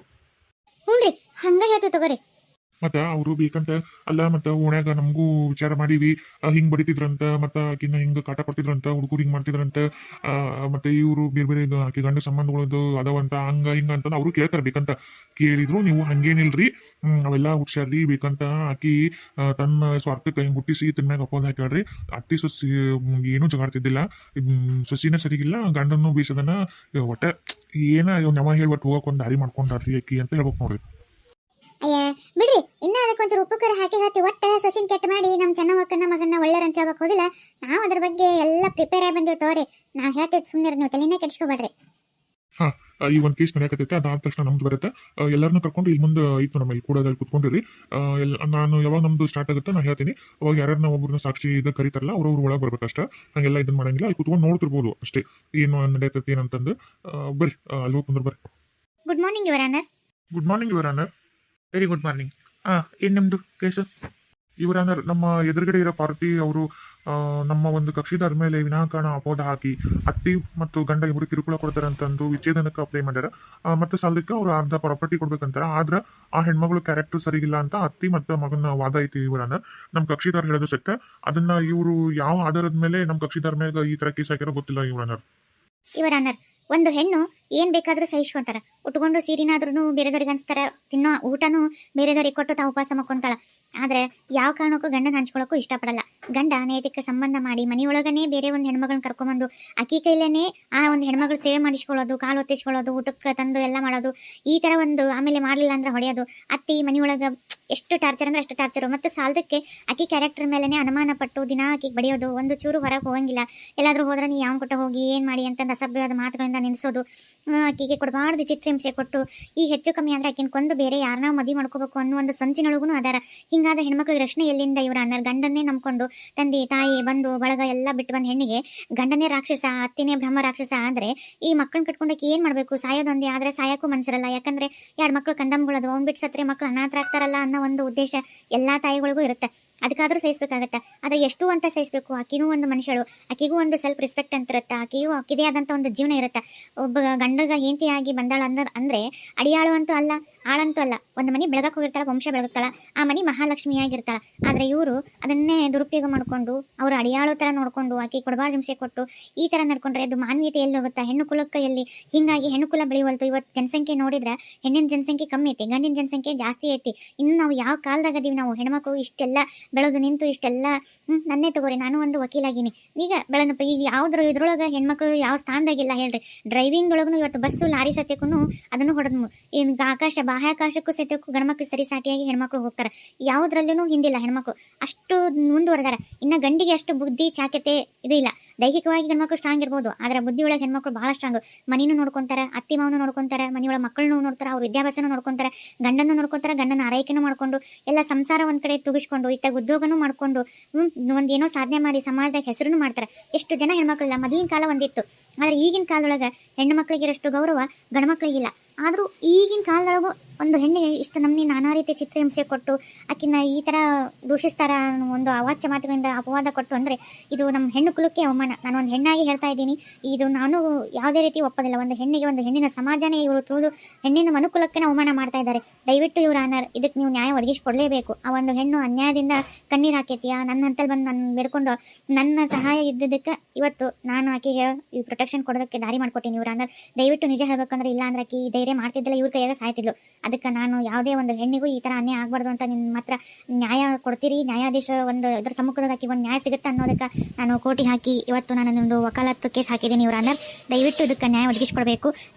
ಹ್ಞೂ ಹಂಗ ಹೇಳ್ತೀವಿ ತಗೋರಿ. ಮತ್ತ ಅವರು ಬೇಕಂತ ಅಲ್ಲ, ಮತ್ತ ಓಣ್ಯಾಗ ನಮಗೂ ವಿಚಾರ ಮಾಡೀವಿ, ಹಿಂಗ್ ಬಡಿತಿದ್ರಂತ, ಮತ್ತ ಆಕಿನ ಹಿಂಗ ಕಾಟ ಕೊಡ್ತಿದ್ರಂತ, ಹುಡುಗರು ಹಿಂಗ್ ಮಾಡ್ತಿದ್ರಂತ, ಮತ್ತೆ ಇವರು ಬೇರೆ ಬೇರೆ ಆಕಿ ಗಂಡ ಸಂಬಂಧಗಳದ್ದು ಅದಾವಂತ, ಹಂಗ ಹಿಂಗ ಅಂತ ಅವರು ಕೇಳ್ತಾರ. ಬೇಕಂತ ಕೇಳಿದ್ರು ನೀವು ಹಂಗೇನಿಲ್ರಿ, ಅವೆಲ್ಲ ಹುಡ್ಸ್ಯಾರ್ರಿ, ಬೇಕಂತ ಆಕಿ ತನ್ನ ಸ್ವಾರ್ಥಕ್ಕೆ ಹಿಂಗ್ ಹುಟ್ಟಿಸಿ ತಿನ್ಮ್ಯಾಗ ಅಪ್ಪೋದ್ ಹಾಕ್ಯಾಳ್ರಿ. ಅತ್ತಿ ಸೊಸಿ ಏನೂ ಜಗಾಡ್ತಿದ್ದಿಲ್ಲ, ಸೊಸಿನ ಸರಿಗಿಲ್ಲ, ಗಂಡನ್ನು ಬೀಸದನ, ಒಟ್ಟ ಏನ ನವ ಹೇಳಿ ಒಟ್ಟು ಹೋಗಕ್ ಒಂದ್ ದಾರಿ ಮಾಡ್ಕೊಂಡಾರ್ರಿ ಆಕಿ ಅಂತ ಹೇಳ್ಬೇಕು ನೋಡ್ರಿ. ಅಯ್ಯ ಬಿಡ್ರಿ, ಇನ್ನ ಅದಕ್ಕೊಂಚೂರು ಉಪ್ಪು ಕರ ಹಾಕಿ ಒಟ್ಟ ಸೊಸಿನ ಕೆಟ್ಟ ಮಾಡಿ ನಮ್ಮ ಚೆನ್ನವಕ್ಕನ ಮಗನ ಒಳ್ಳೆಯರ್ ಅಂತ ಹೇಳ್ಬೇಕು ಹೋಗಿಲ್ಲ. ನಾವು ಅದ್ರ ಬಗ್ಗೆ ಎಲ್ಲ ಪ್ರಿಪೇರ್ ಆಗಿ ಬಂದೇವು ತೋರಿ. ನಾ ಹೇಳ್ತೈತೆ ಸುಮ್ಮನೆ, ನೀವು ತಲೆನೇ ಕೆಡಿಸ್ಕೋಬೇಡ್ರಿ. ಹಾ, ಈ ಒಂದು ಕೇಸ್ ನಡೆಯಕತ್ತೈತೆ, ಅದಾದ ತಕ್ಷಣ ನಮ್ದು ಬರುತ್ತೆ. ಎಲ್ಲರನ್ನೂ ಕರ್ಕೊಂಡು ಇಲ್ಲಿ ಮುಂದೆ ಐತು ನಮ್ಮ ಇಲ್ಲಿ ಕೂಡೋದಲ್ಲಿ ಕುತ್ಕೊಂಡಿರಿ. ನಾನು ಯಾವಾಗ ನಮ್ದು ಸ್ಟಾರ್ಟ್ ಆಗುತ್ತೆ ನಾ ಹೇಳ್ತೀನಿ, ಅವಾಗ ಯಾರನ್ನ ಒಬ್ಬರನ್ನ ಸಾಕ್ಷಿ ಇದು ಕರೀತಾರಲ್ಲ ಅವ್ರವ್ರ ಒಳಗೆ ಬರ್ಬೇಕಷ್ಟ, ಹಂಗೆಲ್ಲ ಇದನ್ನ ಮಾಡಂಗಿಲ್ಲ. ಅಲ್ಲಿ ಕುತ್ಕೊಂಡು ನೋಡ್ತಿರ್ಬೋದು ಅಷ್ಟೇ ಏನು ನಡೆಯತೈತಿ ಏನಂತಂದು. ಬರ್ರಿ ಅಲ್ಲಿ ಕುಂದ್ರ ಬರ್ರಿ. Good morning your honour. Good morning your honour. Very good morning. ಏನು ನಿಮ್ಮದು ಕೇಸು? ಯುವರ್ ಆನರ್, ನಮ್ಮ ಎದುರುಗಡೆ ಇರೋ ಪಾರ್ಟಿ ಅವರು ನಮ್ಮ ಒಂದು ಕಕ್ಷಿದಾರ ಮೇಲೆ ವಿನಾಕಾರಣ ಅಪವಾದ ಹಾಕಿ ಅತ್ತಿ ಮತ್ತು ಗಂಡ ಇಬ್ಬರು ಕಿರುಕುಳ ಕೊಡ್ತಾರೆ ಅಂತಂದು ವಿಚ್ಛೇದನಕ್ಕೆ ಅಪ್ಲೈ ಮಾಡ್ಯಾರ. ಮತ್ತು ಸಾಲದಕ್ಕೆ ಅವ್ರು ಅರ್ಧ ಪ್ರಾಪರ್ಟಿ ಕೊಡ್ಬೇಕಂತಾರ. ಆದ್ರೆ ಆ ಹೆಣ್ಮಗಳು ಕ್ಯಾರೆಕ್ಟರ್ ಸರಿಗಿಲ್ಲ ಅಂತ ಅತ್ತಿ ಮತ್ತು ಮಗನ ವಾದ ಐತಿ ಯುವರ್ ಆನರ್. ನಮ್ಮ ಕಕ್ಷಿದಾರ ಹೇಳೋದು ಸತ್ಯ. ಅದನ್ನ ಇವರು ಯಾವ ಆಧಾರದ ಮೇಲೆ ನಮ್ಮ ಕಕ್ಷಿದಾರ ಮೇಲೆ ಈ ತರ ಕೇಸ್ ಹಾಕಿರೋ ಗೊತ್ತಿಲ್ಲ ಯುವರ್ ಆನರ್. ಯುವರ್ ಆನರ್, ಒಂದು ಹೆಣ್ಣು ಏನ್ ಬೇಕಾದ್ರೂ ಸಹಿಸ್ಕೊಂತಾರ, ಉಟ್ಕೊಂಡು ಸೀರಿನಾದ್ರೂ ಬೇರೆದವ್ರಿಗೆ ಅನ್ಸ್ತಾರ, ತಿನ್ನೋ ಊಟನೂ ಬೇರೆದವ್ರಿಗೆ ಕೊಟ್ಟು ತಾವು ಉಪವಾಸ ಮಕ್ಕೊಂತಾಳ. ಆದ್ರೆ ಯಾವ ಕಾರಣಕ್ಕೂ ಗಂಡನ ಹಂಚ್ಕೊಳಕ್ಕೂ ಇಷ್ಟಪಡಲ್ಲ. ಗಂಡ ನೈತಿಕ ಸಂಬಂಧ ಮಾಡಿ ಮನೆಯೊಳಗನೆ ಬೇರೆ ಒಂದು ಹೆಣ್ಮಗಳನ್ನ ಕರ್ಕೊಂಬಂದು ಅಕ್ಕಿ ಕೈಲೇನೆ ಆ ಒಂದು ಹೆಣ್ಮಗಳು ಸೇವೆ ಮಾಡಿಸ್ಕೊಳ್ಳೋದು, ಕಾಲು ಒತ್ತಿಸ್ಕೊಳ್ಳೋದು, ಊಟಕ್ಕೆ ತಂದು ಎಲ್ಲ ಮಾಡೋದು, ಈ ತರ ಒಂದು, ಆಮೇಲೆ ಮಾಡ್ಲಿಲ್ಲ ಅಂದ್ರೆ ಹೊಡೆಯೋದು. ಅತ್ತಿ ಮನೆಯೊಳಗ ಎಷ್ಟು ಟಾರ್ಚರ್ ಅಂದ್ರೆ ಅಷ್ಟು ಟಾರ್ಚರು. ಮತ್ತು ಸಾಲದಕ್ಕೆ ಅಕ್ಕಿ ಕ್ಯಾರೆಕ್ಟರ್ ಮೇಲೆನೆ ಅನುಮಾನ ಪಟ್ಟು ದಿನ ಆಕಿಗೆ ಬಡಿಯೋದು, ಒಂದು ಚೂರು ಹೊರಗೆ ಹೋಗಂಗಿಲ್ಲ. ಎಲ್ಲಾದ್ರೂ ಹೋದ್ರೆ ನೀ ಯಾವ ಕೊಟ್ಟ ಹೋಗಿ ಏನ್ ಮಾಡಿ ಅಂತಂದು ಅಸಭ್ಯವಾದ ಮಾತುಗಳಿಂದ ನಿಲ್ಲಿಸೋದು, ಆಕಿಗೆ ಕೊಡಬಾರ್ದು ಚಿತ್ರಹಿಂಸೆ ಕೊಟ್ಟು, ಈ ಹೆಚ್ಚು ಕಮ್ಮಿ ಅಂದ್ರೆ ಆಕಿನ ಕೊಂದು ಬೇರೆ ಯಾರನ್ನ ಮದುವೆ ಮಾಡ್ಕೋಬೇಕು ಅನ್ನೋ ಒಂದು ಸಂಚಿನೊಳಗೂ ಅದಾರ. ಹಿಂಗಾದ ಹೆಣ್ಮಕ್ಳಿಗೆ ರಕ್ಷಣೆ ಎಲ್ಲಿಂದ ಯುವರ್ ಆನರ್? ಗಂಡನ್ನೇ ನಂಬ್ಕೊಂಡು ತಂದೆ ತಾಯಿ ಬಂಧು ಬಳಗ ಎಲ್ಲ ಬಿಟ್ಟು ಬಂದ ಹೆಣ್ಣಿಗೆ ಗಂಡನೇ ರಾಕ್ಷಸ, ಅತ್ತಿನೇ ಬ್ರಹ್ಮ ರಾಕ್ಷಸ ಅಂದ್ರೆ ಈ ಮಕ್ಕಳನ್ನ ಕಟ್ಕೊಂಡಕ್ಕೆ ಏನ್ ಮಾಡ್ಬೇಕು? ಸಾಯೋದೊಂದೇ, ಆದ್ರೆ ಸಾಯಕ್ಕೂ ಮನ್ಸಿರಲ್ಲ. ಯಾಕಂದ್ರೆ 2 ಮಕ್ಳು ಕಂದಮ್ಗಳದು, ಅವ್ನ್ ಬಿಟ್ಟು ಸತ್ರೆ ಮಕ್ಳು ಅನಾಥರಾಗ್ತಾರಲ್ಲ ಅನ್ನೋ ಒಂದು ಉದ್ದೇಶ ಎಲ್ಲಾ ತಾಯಿಗಳಿಗೂ ಇರುತ್ತೆ. ಅದಕ್ಕಾದ್ರೂ ಸಹಿಸ್ಬೇಕಾಗತ್ತೆ. ಆದ್ರೆ ಎಷ್ಟು ಅಂತ ಸಹಿಸ್ಬೇಕು? ಆಕಿನೂ ಒಂದು ಮನುಷ್ಯಳು, ಆಕಿಗೂ ಒಂದು ಸೆಲ್ಫ್ ರೆಸ್ಪೆಕ್ಟ್ ಅಂತ ಇರುತ್ತೆ, ಆಕಿಗೂ ಆಕಿದೇ ಆದಂತ ಒಂದು ಜೀವನ ಇರುತ್ತೆ. ಒಬ್ಬ ಗಂಡಗ ಹೆಂಡತಿಯಾಗಿ ಬಂದಾಳ ಅಂದ್ರೆ ಅಡಿಯಾಳು ಅಂತೂ ಅಲ್ಲ, ಆಳಂತೂ ಅಲ್ಲ. ಒಂದು ಮನೆ ಬೆಳಗಕ್ಕೆ ಹೋಗಿರ್ತಾಳ, ವಂಶ ಬೆಳಗುತ್ತಾಳ, ಆ ಮನೆ ಮಹಾಲಕ್ಷ್ಮಿಯಾಗಿರ್ತಾಳ. ಆದ್ರೆ ಇವರು ಅದನ್ನೇ ದುರುಪಯೋಗ ಮಾಡ್ಕೊಂಡು ಅವ್ರು ಅಡಿಯಾಳು ತರ ನೋಡ್ಕೊಂಡು ಆಕಿ ಕೊಡಬಾರ್ದು ಹಿಂಸೆ ಕೊಟ್ಟು ಈ ತರ ನಡ್ಕೊಂಡ್ರೆ ಅದು ಮಾನವೀಯತೆ ಎಲ್ಲಿ ಹೋಗುತ್ತಾ? ಹೆಣ್ಣು ಕುಲಕ್ಕೆ ಎಲ್ಲಿ? ಹಿಂಗಾಗಿ ಹೆಣ್ಣು ಕುಲ ಬೆಳೆಯುವಲ್ತು. ಇವತ್ತು ಜನಸಂಖ್ಯೆ ನೋಡಿದ್ರೆ ಹೆಣ್ಣಿನ ಜನಸಂಖ್ಯೆ ಕಮ್ಮಿ ಐತಿ, ಗಂಡಿನ ಜನಸಂಖ್ಯೆ ಜಾಸ್ತಿ ಐತಿ. ಇನ್ನು ನಾವು ಯಾವ ಕಾಲದಾಗ ಅದೀವಿ? ನಾವು ಹೆಣ್ಮಕ್ಳು ಇಷ್ಟೆಲ್ಲ ಬೆಳೆದು ನಿಂತು ಇಷ್ಟೆಲ್ಲ ನನ್ನೇ ತಗೋರಿ, ನಾನು ಒಂದು ವಕೀಲಾಗಿನಿ. ಈಗ ಬೆಳೆದಪ್ಪ ಈಗ ಯಾವ್ದ್ರ ಇದ್ರೊಳಗೆ ಹೆಣ್ಮಕ್ಳು ಯಾವ ಸ್ಥಾನದಾಗಿಲ್ಲ ಹೇಳ್ರಿ? ಡ್ರೈವಿಂಗ್ ಒಳಗೂ ಇವತ್ತು ಬಸ್ಸು ಲಾರಿ ಸತ್ಯಕ್ಕೂ ಅದನ್ನು ಹೊಡೆದ್ಮು. ಈಗ ಬಾಹ್ಯಾಕಾಶಕ್ಕೂ ಸತ್ಯಕ್ಕೂ ಗಂಡ್ಮಕ್ಳು ಸರಿ ಸಾಟಿಯಾಗಿ ಹೆಣ್ಮಕ್ಳು ಹೋಗ್ತಾರೆ. ಯಾವುದ್ರಲ್ಲೂ ಹಿಂದಿಲ್ಲ ಹೆಣ್ಮಕ್ಳು, ಅಷ್ಟು ಮುಂದುವರೆದಾರ. ಇನ್ನ ಗಂಡಿಗೆ ಅಷ್ಟು ಬುದ್ಧಿ ಚಾಕ್ಯತೆ ಇದು ಇಲ್ಲ. ದೈಹಿಕವಾಗಿ ಗಂಡ್ಮಕ್ಳು ಸ್ಟ್ರಾಂಗ್ ಇರ್ಬೋದು, ಆದ್ರೆ ಬುದ್ಧಿ ಒಳಗೆ ಹೆಣ್ಮಕ್ಳು ಬಹಳ ಸ್ಟ್ರಾಂಗ್. ಮನಿನೂ ನೋಡ್ಕೊಂತಾರೆ, ಅತ್ತಿ ಮಾವನು ನೋಡ್ಕೊಂತಾರೆ, ಮನೆಯೊಳಗೆ ಮಕ್ಕಳನ್ನು ನೋಡ್ತಾರೆ, ಅವ್ರ ವಿದ್ಯಾಭ್ಯಾಸನೂ ನೋಡ್ಕೊಂತಾರೆ, ಗಂಡನ್ನು ನೋಡ್ಕೊಂತಾರೆ, ಗಂಡನ ಆರೈಕೆನೂ ಮಾಡ್ಕೊಂಡು ಎಲ್ಲ ಸಂಸಾರ ಒಂದ್ ಕಡೆ ತುಗಿಸ್ಕೊಂಡು ಇತ್ತಾಗ ಉದ್ಯೋಗನೂ ಮಾಡ್ಕೊಂಡು ಒಂದೇನೋ ಸಾಧನೆ ಮಾಡಿ ಸಮಾಜದಾಗ ಹೆಸರನ್ನು ಮಾಡ್ತಾರೆ. ಎಷ್ಟು ಜನ ಹೆಣ್ಮಕ್ಳಿಲ್ಲ. ಮೊದಲಿನ ಕಾಲ ಒಂದಿತ್ತು, ಆದ್ರೆ ಈಗಿನ ಕಾಲದೊಳಗೆ ಹೆಣ್ಣು ಮಕ್ಳಿಗಿರಷ್ಟು ಗೌರವ ಗಂಡು ಮಕ್ಳಿಗಿಲ್ಲ. ಆದ್ರೂ ಈಗಿನ ಕಾಲದೊಳಗೂ ಒಂದು ಹೆಣ್ಣಿಗೆ ಇಷ್ಟು ನಮ್ಮನೆ ನಾನಾ ರೀತಿ ಚಿತ್ರಹಿಂಸೆ ಕೊಟ್ಟು ಆಕಿನ ಈ ಥರ ದೂಷಿಸ್ತಾರ ಒಂದು ಅವಾಚ್ಯ ಮಾತುಗಳಿಂದ ಅಪವಾದ ಕೊಟ್ಟು ಅಂದರೆ ಇದು ನಮ್ಮ ಹೆಣ್ಣು ಕುಲಕ್ಕೆ ಅವಮಾನ. ನಾನು ಒಂದು ಹೆಣ್ಣಾಗಿ ಹೇಳ್ತಾ ಇದ್ದೀನಿ, ಇದು ನಾನು ಯಾವುದೇ ರೀತಿ ಒಪ್ಪೋದಿಲ್ಲ. ಒಂದು ಹೆಣ್ಣಿಗೆ, ಒಂದು ಹೆಣ್ಣಿನ ಸಮಾಜನೇ ಇವರು ತುಳಿದು ಹೆಣ್ಣಿನ ಮನುಕುಲಕ್ಕೆ ಅವಮಾನ ಮಾಡ್ತಾ ಇದ್ದಾರೆ. ದಯವಿಟ್ಟು ಇವ್ರ ಆನರ್ ಇದಕ್ಕೆ ನೀವು ನ್ಯಾಯ ಒದಗಿಸಿಕೊಡಲೇಬೇಕು. ಆ ಒಂದು ಹೆಣ್ಣು ಅನ್ಯಾಯದಿಂದ ಕಣ್ಣೀರು ಹಾಕೈತಿಯ ನನ್ನ ಹಂತಲ್ಲಿ ಬಂದು ನನ್ನ ಬೇಡ್ಕೊಂಡು ನನ್ನ ಸಹಾಯ ಇದ್ದಿದ್ದಕ್ಕೆ ಇವತ್ತು ನಾನು ಆಕೆಗೆ ಈ ಪ್ರೊಟೆಕ್ಷನ್ ಕೊಡೋದಕ್ಕೆ ದಾರಿ ಮಾಡ್ಕೊಟ್ಟೀನಿ. ಇವ್ರ ಆನರ್ ದಯವಿಟ್ಟು ನಿಜ ಹೇಳ್ಬೇಕಂದ್ರೆ, ಇಲ್ಲ ಅಂದ್ರೆ ಆಕೆ ಈ ಧೈರ್ಯ ಮಾಡ್ತಿದ್ದಿಲ್ಲ, ಇವ್ರ ಕೈಯಾಗ ಸಾಯ್ತಿದ್ಲು. ಅದಕ್ಕೆ ನಾನು ಯಾವುದೇ ಒಂದು ಹೆಣ್ಣಿಗೂ ಈ ಥರ ಅನ್ಯಾಯ ಆಗಬಾರ್ದು ಅಂತ ನಿಮ್ಮ ಹತ್ರ ನ್ಯಾಯ ಕೊಡ್ತೀರಿ. ನ್ಯಾಯಾಧೀಶ ಒಂದು ಇದ್ರ ಸಮ್ಮುಖದಾಗ ಆಕಿ ಒಂದು ನ್ಯಾಯ ಸಿಗುತ್ತೆ ಅನ್ನೋದಕ್ಕೆ ನಾನು ಕೋಟಿ ಹಾಕಿ ಇವತ್ತು ನಾನು ಒಂದು ವಕಾಲತ್ತು ಕೇಸ್ ಹಾಕಿದ್ದೀನಿ. ಇವ್ರ ಆನರ್ ದಯವಿಟ್ಟು ಇದಕ್ಕೆ ನ್ಯಾಯ ಒದಗಿಸ್ಕೊಡ್ಬೇಕು.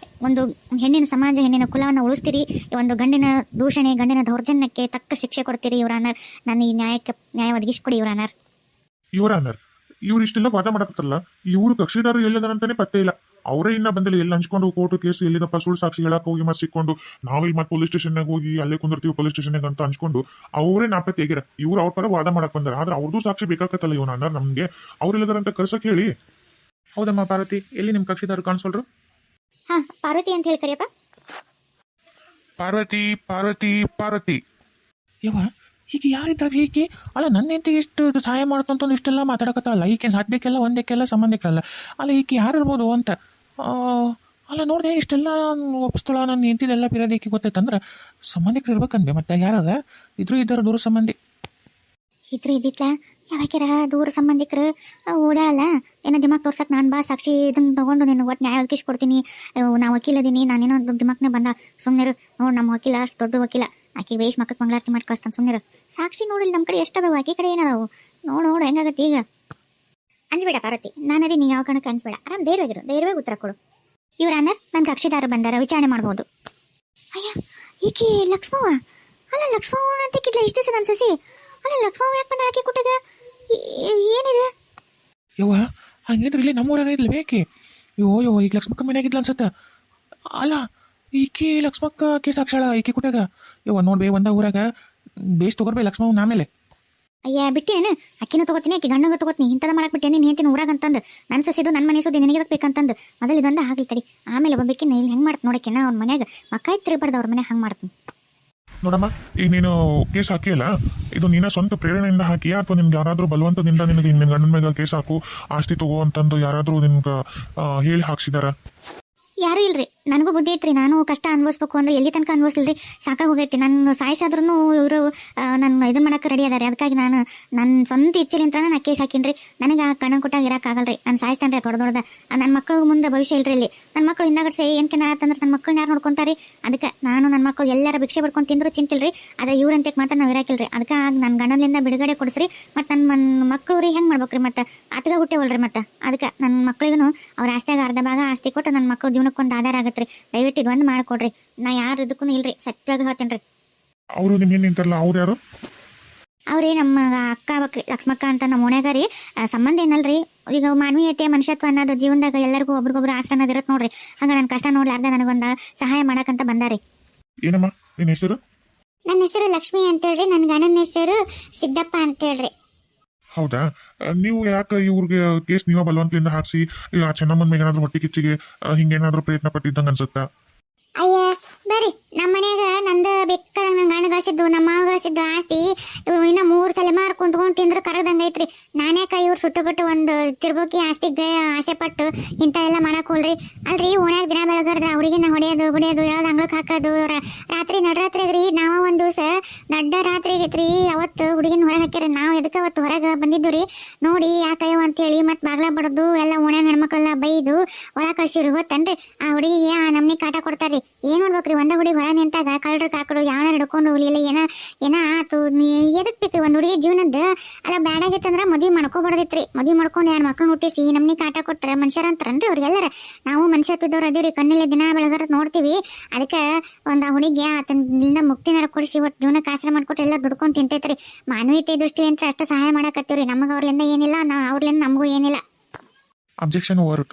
ಒಂದು ಹೆಣ್ಣಿನ ಸಮಾಜ, ಹೆಣ್ಣಿನ ಕುಲವನ್ನು ಉಳಿಸ್ತೀರಿ. ಒಂದು ಗಂಡಿನ ದೂಷಣೆ, ಗಂಡಿನ ದೌರ್ಜನ್ಯಕ್ಕೆ ತಕ್ಕ ಶಿಕ್ಷೆ ಕೊಡ್ತೀರಿ. ಇವ್ರ ಆನರ್ ನಾನು ಈ ನ್ಯಾಯ ಒದಗಿಸ್ಕೊಡಿ ಇವ್ರ ಆನರ್. ಇವರ ಅಣ್ಣರ್ ಇವ್ರು ಇಷ್ಟೆಲ್ಲ ವಾದ ಮಾಡಕತ್ತಲ್ಲ, ಇವ್ರು ಕಕ್ಷಿದಾರರು ಎಲ್ಲದಂತಾನೆ ಪತ್ತೆ ಇಲ್ಲ. ಅವರೇ ಇನ್ನ ಬಂದಿಲ್ಲ, ಎಲ್ಲ ಹಂಚ್ಕೊಂಡು ಕೋರ್ಟ್ ಕೇಸು ಎಲ್ಲಿದಪ್ಪ ಸುಳ್ಳು ಸಾಕ್ಷಿ ಹೇಳಕ್ ಹೋಗಿ ಮತ್ತೆ ಸಿಕ್ಕೊಂಡು ನಾವಿಲ್ಲಿ ಮತ್ತೆ ಪೊಲೀಸ್ ಸ್ಟೇಷನ್ಯಾಗ ಹೋಗಿ ಅಲ್ಲೇ ಕುಂದಿರ್ತೀವಿ ಪೊಲೀಸ್ ಸ್ಟೇಷನ್ಯಾಗ ಅಂತ ಹಂಚ್ಕೊಂಡು ಅವರೇ ನಾಪತ್ತೆ ಆಗಿರ. ಇವ್ರು ಅವ್ರ ಪರ ವಾದ ಮಾಡಕ್ ಬಂದಾರ, ಆದ್ರೆ ಅವ್ರದ್ದು ಸಾಕ್ಷಿ ಬೇಕಾಗತ್ತಲ್ಲ ಇವನ ಅಣ್ಣರ್ ನಮ್ಗೆ. ಅವ್ರೆಲ್ಲದಾರಂತ ಕರ್ಸಕ್ ಹೇಳಿ. ಹೌದಮ್ಮ ಪಾರ್ವತಿ, ಎಲ್ಲಿ ನಿಮ್ಮ ಕಕ್ಷಿದಾರರು ಕಾಣಿಸೋಲ್ರು? ಹಾ, ಪಾರ್ವತಿ ಅಂತ ಹೇಳಿ ಕರಿಯಪ್ಪ. ಪಾರ್ವತಿ ಪಾರ್ವತಿ ಪಾರ್ವತಿ. ಯವ್ವ, ಈಗ ಯಾರಿದ್ರಾಗ ಈಕೆ ಅಲ್ಲ ನನ್ನ ಹೆಂಡತಿಗೆ ಇಷ್ಟು ಸಹಾಯ ಮಾಡ್ತಂತಂದು ಇಷ್ಟೆಲ್ಲ ಮಾತಾಡಕತ್ತಲ್ಲ. ಈಕೆ ಸಾಧ್ಯಕ್ಕೆಲ್ಲ ಒಂದಕ್ಕೆಲ್ಲ ಸಂಬಂಧಿಕರಲ್ಲ. ಅಲ್ಲ ಈಕೆ ಯಾರು ಇರ್ಬೋದು ಅಂತ ಅಲ್ಲ ನೋಡಿದೆ ಇಷ್ಟೆಲ್ಲ ಒಪ್ಪಿಸ್ತಳ ನನ್ನ ಹೆಂಡತಿದೆಲ್ಲ ಪಿರೋದು ಈಕೆ ಗೊತ್ತೈತಂದ್ರೆ ಸಂಬಂಧಿಕರು ಇರ್ಬೇಕಂದೆ. ಮತ್ತೆ ಯಾರ ಇದ್ದಾರೆ ದೂರ ಸಂಬಂಧಿ ಇದ್ರು ಇದ್ದಿತ್ಲ ಯಾವಾಗ್ಯಾರ ದೂರ ಸಂಬಂಧಿಕರು ಓದಾಳಲ್ಲ ಏನೋ ದಿಮಾಕ್ ತೋರ್ಸಕ್ ನಾನು ಬಾ ಸಾಕ್ಷಿ ಇದನ್ನ ತಗೊಂಡು ನೀನು ಒಟ್ಟು ನ್ಯಾಯ ಒದಗಿಸ್ಕೊಡ್ತೀನಿ, ನಾ ವಕೀಲದೀನಿ, ನಾನೇನೋ ದಿಮಾಕ್ನ ಬಂದ ಸುಮ್ಮನಿರು. ನೋಡಿ ನಮ್ಮ ವಕೀಲ ಅಷ್ಟು ದೊಡ್ಡ ವಕೀಲ, ಆಕೆ ಬೇಯಿಸಿ ಮಕ್ಕಕ್ಕೆ ಮಂಗಳಾರತಿ ಮಾಡಿ ಕಳಿಸ್ತಾನೆ, ಸುಮ್ಮನಿರು. ಸಾಕ್ಷಿ ನೋಡಿಲ್ಲ ನಮ್ಮ ಕಡೆ ಎಷ್ಟದವು, ಆಕೆ ಕಡೆ ಏನದಾವು ನೋಡು ಹೆಂಗಾಗತ್ತೆ ಈಗ. ಅಂಜಬೇಡ ಪಾರ್ವತಿ, ನಾನು ಅದೇ ನೀ ಯಾವ ಕಾರಣಕ್ಕೆ ಅನ್ಸ್ಬೇಡ, ಆರಾಮ್ ಧೈರ್ಯವಾಗಿ ಉತ್ತರ ಕೊಡು. ಇವ್ರ ಅನ್ನ ನನ್ನ ಕಕ್ಷಿದಾರ ಬಂದಾರ, ವಿಚಾರಣೆ ಮಾಡ್ಬೋದು. ಅಯ್ಯ ಈಕೆ ಲಕ್ಷ್ಮವ್ವ ಅಲ್ಲ, ಲಕ್ಷ್ಮವ್ವ ಅಂತಿಕ್ಕಿದ್ಲ ಇಷ್ಟು ದಿವಸ ನನ್ನ ಸಸಿ. ಅಲ್ಲ ಲಕ್ಷ್ಮವ್ವ ಯಾಕೆ ಬಂದ ಆಕೆ ಕುಟ್ಟಗ ಏನಿದೆ? ಯವ್ವ ಹಂಗಿದ್ರೆ ಇಲ್ಲಿ ನಮ್ಮೂರಾಗ ಇದ್ಲು ಬೇಕೆ. ಯೋ ಈಗ ಲಕ್ಷ್ಮಕ್ಕ ಮನೆಯಾಗಿದ್ಲ ಅನ್ಸತ್ತ. ಅಲ್ಲ ಈಕೆ ಲಕ್ಷ್ಮಕ್ಕ ಕೇಸ್ ಹಾಕ್ಸಾಳ ಈಕೆ ಕುಟ್ಟಾಗ. ಯವ್ವ ನೋಡ್ಬೇ ಒಂದ ಊರಾಗ ಬೇಸ್ ತಗೋರ್ಬೇ ಲಕ್ಷ್ಮವ್ನ ಆಮೇಲೆ. ಅಯ್ಯ ಬಿಟ್ಟೇನು, ಅಕ್ಕಿನೂ ತಗೋತೀನಿ, ಆಕೆ ಗಂಡಗ ತಗೋತೀನಿ, ಇಂಥದ್ದು ಮಾಡಕ್ಕೆ ಬಿಟ್ಟೇನೆ ನೀನು ಹೇಳ್ತೀನಿ ಊರಾಗ ಅಂತಂದು. ನನ್ನ ಸಸಿದು ನನ್ನ ಮನೆ ಸುದ್ದಿ ನಿನಗೆ ಬೇಕಂತಂದು ಮೊದಲು ಇದೊಂದು ಆಗ್ಲಿ ತಡಿ, ಆಮೇಲೆ ಒಬ್ಬಕ್ಕಿನ ಇಲ್ಲಿ ಹೆಂಗೆ ಮಾಡ್ತೀನಿ ನೋಡಕ್ಕೆ. ನಾ ಅವ್ರ ಮನ್ಯಾಗ ಮಕ್ಕ ತಿರ್ಬಾರ್ದು, ಅವ್ರ ಮನೆ ಹಂಗೆ ಮಾಡ್ತೀನಿ. ನೋಡಮ್ಮ, ಈಗ ನೀನು ಕೇಸ್ ಹಾಕಿಯಲ್ಲ, ಇದು ನೀನ ಸ್ವಂತ ಪ್ರೇರಣೆಯಿಂದ ಹಾಕಿಯಾ ಅಥವಾ ನಿನ್ಗೆ ಯಾರಾದ್ರೂ ಬಲವಂತದಿಂದ ನಿನಗೆ ನಿನ್ನ ಗಂಡನ ಮೇಲೆ ಕೇಸ್ ಹಾಕು ಆಸ್ತಿ ತಗೋ ಅಂತಂದು ಯಾರಾದ್ರೂ ನಿನ್ಗೆ ಹೇಳಿ ಹಾಕ್ಸಿದಾರ? ಯಾರೂ ಇಲ್ರಿ, ನನಗೂ ಬುದ್ಧಿ ಐತ್ರಿ. ನಾನು ಕಷ್ಟ ಅನ್ಭವಿಸ್ಬೇಕು ಅಂದ್ರೆ ಎಲ್ಲಿ ತನಕ ಅನ್ಭವಿಸ್ಲಿರಿ, ಸಾಕಾಗಿ ಹೋಗೈತಿ. ನನ್ನ ಸಾಯಿಸಾದ್ರೂ ಇವರು ನನ್ನ ಇದನ್ನ ಮಾಡಕ್ಕೆ ರೆಡಿ ಅದಾರೆ. ಅದಕ್ಕಾಗಿ ನಾನು ನನ್ನ ಸ್ವಂತ ಇಚ್ಛೆಲಿಂತ ನಾನು ಕೇಸ್ ಹಾಕಿನ್ರಿ. ನನಗೆ ಆ ಕಣ್ಣ ಕೊಟ್ಟಾಗ ಇರೋಕ್ಕಾಗಲ್ರಿ, ನಾನು ಸಾಯಿಸ್ತಾನೆ ರೀ ದೊಡ್ಡದ. ನನ್ನ ಮಕ್ಕಳು ಮುಂದೆ ಭವಿಷ್ಯ ಇಲ್ರಿ ಇಲ್ಲಿ. ನನ್ನ ಮಕ್ಕಳು ಹಿಂದಾಗಡ್ಸೆ ಏನು ಕೆನಾರತ್ತಂದ್ರೆ ನನ್ನ ಮಕ್ಕಳನ್ನ ಯಾರು ನೋಡ್ಕೊಂತಾರೆ? ಅದಕ್ಕೆ ನಾನು ನನ್ನ ಮಕ್ಕಳು ಎಲ್ಲರ ಭಿಕ್ಷೆ ಬಿಡ್ಕೊಂಡು ತಿಂದ್ರು ಚಿಂತಿಲ್ರಿ, ಅದೇ ಇವ್ರಂತೆ ಮಾತ್ರ ನಾವು ಇರಾಕಿಲ್ರಿ. ಅದಕ್ಕೆ ನನ್ನ ಗಂಡನಿಂದ ಬಿಡುಗಡೆ ಕೊಡಿಸ್ರಿ. ಮತ್ತು ನನ್ನ ಮಕ್ಕಳು ರೀ ಹೆಂಗೆ ಮಾಡ್ಬೇಕ್ರಿ, ಮತ್ತು ಆತಗ ಹುಟ್ಟೇವಲ್ರಿ. ಮತ್ತು ಅದಕ್ಕೆ ನನ್ನ ಮಕ್ಕಳಿಗೂ ಅವ್ರ ಆಸ್ತಿಯಾಗ ಅರ್ಧ ಭಾಗ ಆಸ್ತಿ ಕೊಟ್ಟು ನನ್ನ ಮಕ್ಕಳು ಜೀವನಕ್ಕೊಂದು ಆಧಾರ ಆಗತ್ತೆ ರೀ. ದಯವಿಟ್ಟು ಇದೊಂದು ಮಾಡಿಕೊಡ್ರಿ. ನಾ ಯಾರು ಇದಕ್ಕೂ ಇಲ್ರಿ, ಸತ್ಯವಾಗಿ ಹೇಳ್ತೇನೆ ರೀ. ಅವರು ನಿಮ್ಮ ಏನು ನಿಂತಾರಲ್ಲ ಅವ್ರು ಯಾರು? ಅವ್ರೇ ನಮ್ಮ ಅಕ್ಕ ಬಕ್ರಿ, ಲಕ್ಷ್ಮಕ್ಕ ಅಂತ ನಮ್ಮ ಓಣ್ಯಾಗ ರೀ. ಸಂಬಂಧ ಏನಲ್ರಿ, ಈಗ ಮಾನವೀಯತೆ ಮನುಷ್ಯತ್ವ ಅನ್ನೋದು ಜೀವನದಾಗ ಎಲ್ಲರಿಗೂ ಒಬ್ರಿಗೊಬ್ರು ಆಸ್ತಿ ಅನ್ನೋದು ಇರತ್ತೆ ನೋಡ್ರಿ. ಹಂಗೆ ನನ್ನ ಕಷ್ಟ ನೋಡ್ಲಾರ್ದ ನನಗೊಂದು ಸಹಾಯ ಮಾಡಕ್ಕಂತ ಬಂದಾರಿ. ಏನಮ್ಮ ನಿನ್ನ ಹೆಸರು? ನನ್ನ ಹೆಸರು ಲಕ್ಷ್ಮಿ ಅಂತೇಳ್ರಿ, ನನ್ನ ಗಂಡನ ಹೆಸರು ಸಿದ್ದಪ್ಪ ಅಂತೇಳ್ರಿ. ಹೌದಾ, ನೀವು ಯಾಕೆ ಇವ್ರಿಗೆ ಕೇಸ್ ನೀವ ಬಲವಂತದಿಂದ ಹಾಕ್ಸಿ ಆ ಚೆನ್ನಮ್ಮನ ಮೇಲೆ ಏನಾದ್ರು ಹೊಟ್ಟೆ ಕಿಚ್ಚಿಗೆ ಹಿಂಗೇನಾದ್ರೂ ಪ್ರಯತ್ನ ಪಟ್ಟಿದ್ದಂಗೆ ಅನ್ಸುತ್ತಾ? ಅಯ್ಯ ಬರ್ರಿ, ನಮ್ಮ ಮನ್ಯಾಗ ನಂದು ಬೇಕಾದ ನನ್ನ ಗಂಡಗಾಸಿದ್ದು ನಮ್ಮ ಮಾವಗಾಸಿದ್ದು ಆಸ್ತಿ ಇನ್ನ 3 ತಲೆಮಾರು ಕುಂತ್ಕೊಂಡು ತಿಂದ್ರೆ ಕರದಂಗೆ ಐತ್ರಿ. ನಾನ್ಯಾಕ ಇವ್ರು ಸುಟ್ಟುಬಿಟ್ಟು ಒಂದು ತಿರ್ಬೋಕಿ ಆಸ್ತಿಗೆ ಆಸೆ ಪಟ್ಟು ಇಂಥ ಎಲ್ಲ ಮಾಡಕ್ ಹೋಲ್ರಿ. ಅಲ್ರಿ ಓಣ್ಯಾಗ ದಿನ ಬೆಳಗರ್ದ ಅವ್ರಿಗೆ ಹೊಡೆಯೋದು ಬಿಡಿಯೋದು ಹೇಳೋದು ಅಂಗ್ಳಕ್ಕೆ ಹಾಕೋದು. ರಾತ್ರಿ ನಡರಾತ್ರಿಗ್ರಿ ನಾವ ಒಂದು ದಿವಸ ದೊಡ್ಡ ರಾತ್ರಿ ಆಗೈತ್ರಿ, ಅವತ್ತು ಹುಡುಗಿನ ಹೊರಗೆ ಹಾಕ್ಯಾರ. ನಾವು ಎದಕ್ಕೆ ಅವತ್ತು ಹೊರಗೆ ಬಂದಿದ್ದು ರೀ, ನೋಡಿ ಯಾಕಯ್ಯವ ಅಂತೇಳಿ ಮತ್ತೆ ಬಾಗ್ಲ ಬಡದು ಎಲ್ಲ ಓಣ್ಯಾಗ ಹೆಣ್ಮಕ್ಳೆಲ್ಲ ಬೈದು ಒಳ ಕಳ್ಸಿರಿ. ಗೊತ್ತನ್ರಿ ಆ ಹುಡುಗಿಗೆ ಆ ನಮ್ನಿ ಕಾಟ ಕೊಡ್ತಾರ್ರಿ. ಏನ್ ಮಾಡ್ಬೇಕ್ರಿ, ಒಂದ ಹುಡುಗಿ ಹೊರ ನಿಂತಾಗ ಕಳ್ರ ಕಾಕಡು ಯಾವನ ಹಿಡ್ಕೊಂಡು ಹೋಗ್ಲಿ ಇಲ್ಲ ಏನ ಆತು. ಎದಕ್ ಬೇಕ್ರಿ ಒಂದು ಹುಡುಗಿ ಜೀವನದ ಅಲ್ಲ ಬ್ಯಾಡಾಗೈತಂದ್ರ ಮದ್ವಿ ಮಾಡ್ಕೋಬಾರ್ದಿತ್ರಿ. ಮದ್ವಿ ಮಾಡ್ಕೊಂಡು 2 ಮಕ್ಕಳು ಹುಟ್ಟಿಸಿ ನಮ್ನಿ ಕಾಟ ಕೊಟ್ರೆ ಮನುಷ್ಯರ ಅಂತಾರನ್ರಿ ಅವ್ರಿಗೆಲ್ಲರ. ನಾವು ಮನುಷ್ಯತ್ವದವ್ರು ಅದೀವ್ರಿ, ಕಣ್ಣಲ್ಲಿ ದಿನ ಬೆಳಗಾರ ನೋಡ್ತೀವಿ. ಅದಕ್ಕೆ ಒಂದು ಆ ಹುಡುಗಿ ಆತನಿಂದ ಮುಕ್ತಿ ನಡ ಕೊಡಿಸಿ ಒಟ್ಟು ಜೀವನಕ್ಕೆ ಆಶ್ರಯ ಮಾಡ್ಕೊಟ್ಟು ಎಲ್ಲ ದುಡ್ಕೊಂಡು ತಿಂತೈತ್ರಿ. ಮಾನವೀಯತೆ ದೃಷ್ಟಿ ಅಂತ ಅಷ್ಟು ಸಹಾಯ ಮಾಡಕತ್ತೀವ್ರಿ. ನಮಗೆ ಅವ್ರಲಿಂದ ಏನಿಲ್ಲ, ಅವ್ರಲಿಂದ ನಮಗೂ ಏನಿಲ್ಲ. Objection over.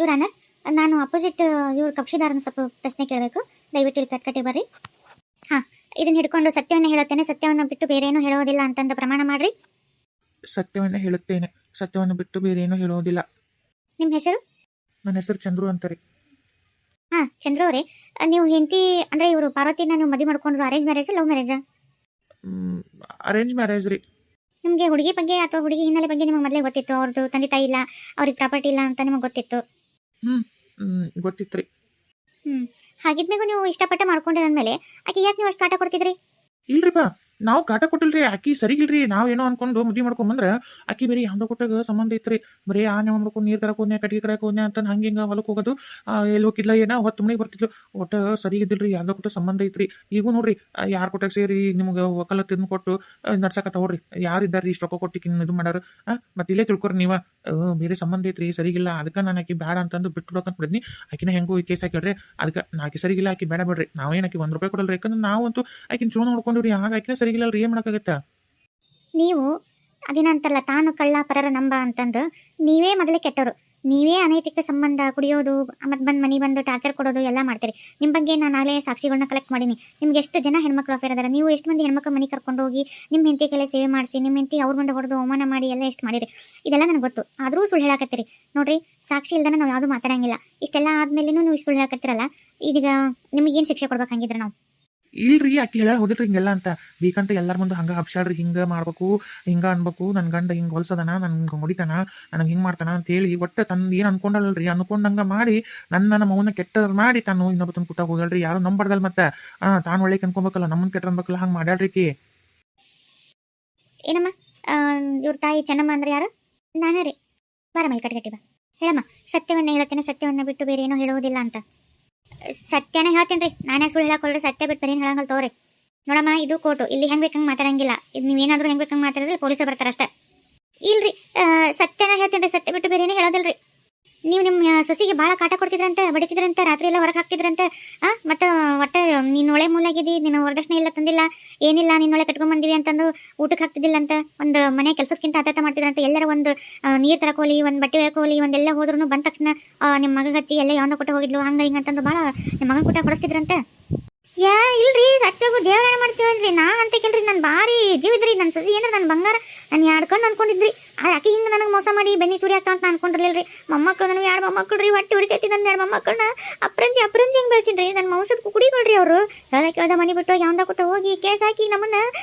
ಇವ್ರನ್ನ ನಾನು ಅಪೋಸಿಟ್ ಇವ್ರ ಕಕ್ಷಿದಾರನ ಸ್ವಲ್ಪ ಪ್ರಶ್ನೆ ಕೇಳಬೇಕು, ದಯವಿಟ್ಟು ಇಲ್ಲಿ ಕಟ್ಕಟ್ಟಿ ಬರ್ರಿ. ಹಾಂ, ಇದನ್ನ ಹಿಡ್ಕೊಂಡು ಸತ್ಯವನ್ನ ಹೇಳುತ್ತೇನೆ, ಸತ್ಯವನ್ನು ಬಿಟ್ಟು ಬೇರೆ ಏನೂ ಹೇಳೋದಿಲ್ಲ ಅಂತಂದು ಪ್ರಮಾಣ ಮಾಡ್ರಿ. ಸತ್ಯವನ್ನೇ ಹೇಳುತ್ತೇನೆ, ಸತ್ಯವನ್ನು ಬಿಟ್ಟು ಬೇರೆ ಏನೂ ಹೇಳೋದಿಲ್ಲ. ನಿಮ್ಮ ಹೆಸರು? ನನ್ನ ಹೆಸರು ಚಂದ್ರು ಅಂತಾರೆ. ಹಾ ಚಂದ್ರು ಅವರೇ, ನೀವು ಹೆಂಡತಿ ಅಂದ್ರೆ ಇವರು ಪಾರ್ವತಿನ ನೀವು ಮದುವೆ ಮಾಡ್ಕೊಂಡು arrange marriage love marriage? Arrange marriage ರೀ. ನಿಮಗೆ ಹುಡುಗಿ ಬಗ್ಗೆ ಅಥವಾ ಹುಡುಗಿ ಹಿನ್ನೆಲೆ ಬಗ್ಗೆ ನಿಮಗೆ ಮೊದಲೇ ಗೊತ್ತಿತ್ತು? ಅವ್ರದ್ದು ತಂದೆ ತಾಯಿ ಇಲ್ಲ, ಅವ್ರಿಗೆ ಪ್ರಾಪರ್ಟಿ ಇಲ್ಲ ಅಂತ ನಿಮಗೆ ಗೊತ್ತಿತ್ತು? ಗೊತ್ತಿತ್ತು ರೀ. ಹಾಗಿದ್ಮೇಗೂ ನೀವು ಇಷ್ಟಪಟ್ಟ ಮಾಡ್ಕೊಂಡಿರಂದ್ಮೇಲೆ ಆಕೆ ಯಾಕೆ ನೀವು ಅಷ್ಟು ಕಾಟ ಕೊಡ್ತಿದ್ರಿ? ಇಲ್ರಿಪ್ಪ, ನಾವು ಕಾಟ ಕೊಟ್ಟಿಲ್ರಿ. ಆಕಿ ಸರಿಗಿಲ್ರಿ. ನಾವೇನೋ ಅನ್ಕೊಂಡು ಮದ್ವಿ ಮಾಡ್ಕೊಂಬಂದ್ರೆ ಆಕಿ ಬೇರೆ ಯಾವ್ದೋ ಕೊಟ್ಟಾಗ ಸಂಬಂಧ ಐತ್ರಿ. ಬರೀ ಆನೆ ಮಾಡ್ಕೊಂಡು ನೀರು ತರಕ್ ಹೋದ್ನೆ, ಕಟ್ಟಿಗೆ ಕಡೆಕ್ ಹೋದ್ನೆ ಅಂತ ಹಂಗೆ ಹೊಲಕ್ಕೆ ಹೋಗೋದು. ಎಲ್ಲಿ ಹೋಗಿದ್ಲ ಏನೋ ಹೊತ್ತು ಮನೆಗೆ ಬರ್ತಿದ್ಲು. ಒಟ್ಟು ಸರಿಗಿದ್ದಿಲ್ರಿ. ಯಾವ್ದೋ ಕೊಟ್ಟ ಸಂಬಂಧ ಐತ್ರಿ. ಈಗೂ ನೋಡ್ರಿ, ಯಾರು ಕೊಟ್ಟಾಗ ಸೇರಿ ನಿಮ್ಗೆ ಒಕ್ಕಲತ್ತಿನ ಕೊಟ್ಟು ನಡ್ಸಕತ್ತವ್ರಿ. ಯಾರಿದ್ದಾರ್ರಿ ಇಷ್ಟು ರೊಕ್ಕ ಕೊಟ್ಟಿಕ್ಕೆ ಇದು ಮಾಡಾರ? ಮತ್ತೆ ಇಲ್ಲೇ ತಿಳ್ಕೊರಿ ನೀವ. ಬೇರೆ ಸಂಬಂಧ ಐತ್ರಿ, ಸರಿಗಿಲ್ಲ. ಅದಕ್ಕೆ ನಾನು ಆಕಿ ಬೇಡ ಅಂತಂದು ಬಿಟ್ಟು ಬಿಡೋಕಂತ ಬಿಡಿದ್ನಿ. ಆಕಿನ ಹೆಂಗೂ ಕೇಸ್ ಹಾಕಿಡ್ರಿ. ಅದಕ್ಕೆ ಆಕಿ ಸರಿಗಿಲ್ಲ, ಆಕಿ ಬೇಡ ಬಿಡ್ರಿ. ನಾವೇನು ಆಕಿ ₹1 ಕೊಡಲ್ರಿ. ಯಾಕಂದ್ರೆ ನಾವಂತೂ ಆಕಿನ ಚಲೋ ನೋಡ್ಕೊಂಡಿವ್ರಿ. ಆಗ ಆಕಿನ ಸರಿಗಿಲ್ಲಲ್ರಿ, ಏನ್ ಮಾಡಕ್ಕಾಗತ್ತ? ನೀವು ಅದೇನಂತಲ್ಲ, ತಾನು ಕಳ್ಳ ಪರರ ನಂಬ ಅಂತಂದು ನೀವೇ ಮೊದಲೇ ಕೆಟ್ಟವರು. ನೀವೇ ಅನೈತಿಕ ಸಂಬಂಧ, ಕುಡಿಯೋದು, ಮತ್ತೆ ಮನೆ ಬಂದು ಟಾರ್ಚರ್ ಕೊಡೋದು ಎಲ್ಲ ಮಾಡ್ತೀರಿ. ನಿಮ್ಮ ಬಗ್ಗೆ ನಾನು ಆಗಲೇ ಸಾಕ್ಷಿಗಳನ್ನ ಕಲೆಕ್ಟ್ ಮಾಡೀನಿ. ನಿಮ್ಗೆ ಎಷ್ಟು ಜನ ಹೆಣ್ಮಕ್ಳು ಅಫೇರ್ ಅದಾರ. ನೀವು ಎಷ್ಟು ಮಂದಿ ಹೆಣ್ಮಕ್ಳು ಮನೆ ಕರ್ಕೊಂಡು ಹೋಗಿ ನಿಮ್ಮ ಹೆಂಡತಿ ಕೈಲೇ ಸೇವೆ ಮಾಡಿಸಿ, ನಿಮ್ಮ ಹೆಂಡತಿ ಅವ್ರ ಮುಂದೆ ಹೊಡೆದು ಅವಮಾನ ಮಾಡಿ ಎಲ್ಲ ಎಷ್ಟು ಮಾಡಿರಿ. ಇದೆಲ್ಲ ನನಗೆ ಗೊತ್ತು. ಆದರೂ ಸುಳ್ಳು ಹೇಳಾಕತ್ತೀರಿ ನೋಡ್ರಿ. ಸಾಕ್ಷಿ ಇಲ್ದನ ನಾವು ಯಾವುದು ಮಾತಾಡಂಗಿಲ್ಲ. ಇಷ್ಟೆಲ್ಲ ಆದ್ಮೇಲೆ ನೀವು ಸುಳ್ಳು ಹೇಳಾಕತ್ತೀರಲ್ಲ, ಈಗ ನಿಮಗೇನು ಶಿಕ್ಷೆ ಕೊಡ್ಬೇಕು ಹಂಗಿದ್ರೆ? ನಾವು ಇಲ್ರಿ, ಆಕಿ ಹೇಳ ಹೋದಿಲ್ರಿ ಹಿಂಗೆಲ್ಲ ಅಂತ. ಬೇಕಂತ ಎಲ್ಲರ ಮುಂದೆ ಹಂಗೆ ಹಬ್ಸಾಡ್ರಿ. ಹಿಂಗೆ ಮಾಡ್ಬೇಕು, ಹಿಂಗೆ ಅನ್ಬೇಕು, ನನ್ನ ಗಂಡ ಹಿಂಗೆ ಹೊಲ್ಸದನ, ನನ್ಗೆ ಹೊಡಿತಾನ, ನನಗೆ ಹಿಂಗೆ ಮಾಡ್ತಾನ ಅಂತೇಳಿ ಒಟ್ಟು ತನ್ನ ಏನು ಅನ್ಕೊಂಡಲ್ರಿ, ಅನ್ಕೊಂಡಂಗೆ ಮಾಡಿ ನನ್ನ ಮೌನ ಕೆಟ್ಟ ಮಾಡಿ ತಾನು ಇನ್ನೊಬ್ಬ ಪುಟ್ಟ ಹೋಗಲ್ರಿ. ಯಾರು ನಂಬರ್ದಲ್ ಮತ್ತೆ ತಾನು ಒಳ್ಳೆ ಅನ್ಕೊಬೇಕಲ್ಲ, ನಮ್ಮನ್ನ ಕೆಟ್ಟ ಅನ್ಬೇಕಲ್ಲ, ಹಂಗೆ ಮಾಡ್ಯಾಡ್ರಿಕಿ. ಏನಮ್ಮ, ಇವ್ರ ತಾಯಿ ಚೆನ್ನಮ್ಮ ಅಂದ್ರೆ ಯಾರು? ನಾನೇ ರೀ. ಬಾರ ಮೇಲೆ ಕಟ್ಗಟ್ಟಿ ಬಾ. ಹೇಳಮ್ಮ, ಸತ್ಯವನ್ನ ಹೇಳ್ತೇನೆ, ಸತ್ಯವನ್ನ ಬಿಟ್ಟು ಬೇರೆ ಏನೋ ಹೇಳುವುದಿಲ್ಲ ಅಂತ. ಸತ್ಯನೇ ಹೇಳ್ತೀನಿ ರೀ. ನಾನು ಯಾಕೆ ಸುಳ್ಳು ಹೇಳಕೊಳ್ರಿ? ಸತ್ಯ ಬಿಟ್ಟು ಬೇರೆ ಏನು ಹೇಳಂಗಲ್ ತೋರಿ. ನೋಡಮ್ಮ, ಇದು ಕೋರ್ಟು. ಇಲ್ಲಿ ಹೆಂಗೆ ಬೇಕಂಗೆ ಮಾತಾಡಂಗಿಲ್ಲ. ಇದು ನೀವೇನಾದರೂ ಹೆಂಗೆ ಬೇಕಂಗೆ ಮಾತಾಡಿದ್ರೆ ಪೊಲೀಸರು ಬರ್ತಾರೆ ಅಷ್ಟೇ. ಇಲ್ರಿ, ಸತ್ಯನ ಹೇಳ್ತೀನಿ ರೀ. ಸತ್ಯ ಬಿಟ್ಟು ಬೇರೆ ಏನೂ ಹೇಳೋದಿಲ್ರಿ. ನೀವು ನಿಮ್ಮ ಸೊಸಿಗೆ ಭಾಳ ಕಾಟ ಕೊಡ್ತಿದ್ರಂತೆ, ಬಡಿತಿದ್ರಂತೆ, ರಾತ್ರಿ ಎಲ್ಲ ಹೊರಗೆ ಹಾಕ್ತಿದ್ರಂತೆ. ಮತ್ತು ಒಟ್ಟು ನೀನು ಒಳ್ಳೆ ಮೂಲಾಗಿದ್ದಿ, ನೀನು ವರದಕ್ಷಿಣೆ ಇಲ್ಲ ತಂದಿಲ್ಲ, ಏನಿಲ್ಲ, ನೀನೊಳೆ ಕಟ್ಕೊಂಡ್ಬಂದಿವಿ ಅಂತಂದು ಊಟಕ್ಕೆ ಹಾಕ್ತಿದ್ದಿಲ್ಲ ಅಂತ. ಒಂದು ಮನೆ ಕೆಲಸಕ್ಕಿಂತ ಆತಾತ ಮಾಡ್ತಿದ್ರಂತೆ. ಎಲ್ಲರ ಒಂದು ನೀರು ತರಕೋಲಿ, ಒಂದು ಬಟ್ಟೆ ಒಯ್ಕೋಲಿ, ಒಂದೆಲ್ಲ ಹೋದ್ರೂ ಬಂದ ತಕ್ಷಣ ನಿಮ್ಮ ಮಗ ಹಚ್ಚಿ ಎಲ್ಲ ಯಾವ್ದೋ ಕೊಟ್ಟು ಹೋಗಿದ್ಲು, ಹಂಗೆ ಹಿಂಗೆ ಅಂತಂದು ಭಾಳ ನಿಮ್ಮ ಮಗನ ಕೂಟ ಕೊಡಿಸ್ತಿದ್ರಂತೆ. ಇಲ್ರಿ, ಸತ್ಯಗೂ ದೇವರ ಮಾಡ್ತೀವಲ್ರಿ. ನಾ ಅಂತ ಕೇಳ್ರಿ, ನಾನು ಭಾರಿ ಜೀವ ಇದ್ರಿ. ನನ್ನ ಸೊಸಿ ಏನ್ರಿ ನನ್ನ ಬಂಗಾರ. ನಾನು ಯಾಡ್ಕೊಂಡು ಅನ್ಕೊಂಡಿದ್ರಿ. ಆಕೆ ಹಿಂಗೆ ನನಗೆ ಮೋಸ ಮಾಡಿ ಬೆನ್ನಿ ಚೂರಿ ಆಗ್ತಾವ ಅಂತ ಅನ್ಕೊಂಡಿರ್ಲಿಲ್ರಿ. ಮೊಮ್ಮಕ್ಕಳು ನನಗೆ 2 ಮೊಮ್ಮಕ್ಕಳು ರೀ. ಹೊಟ್ಟೆ ಉರಿತೈತಿ. ನನ್ನ 2 ಮೊಮ್ಮಕ್ಕಳನ್ನ ಅಪ್ರಂಜಿ ಹಿಂಗೆ ಬೆಳೆಸಿದ್ರಿ. ನನ್ನ ವಂಶದ ಕುಡಿಕೊಳ್ರಿ ಅವರು. ಯಾವ್ದಕ್ಕೆ ಮನೆ ಬಿಟ್ಟು ಯಾವ್ದ ಕೊಟ್ಟು ಹೋಗಿ ಕೇಸ್ ಹಾಕಿ ನಮ್ಮನ್ನ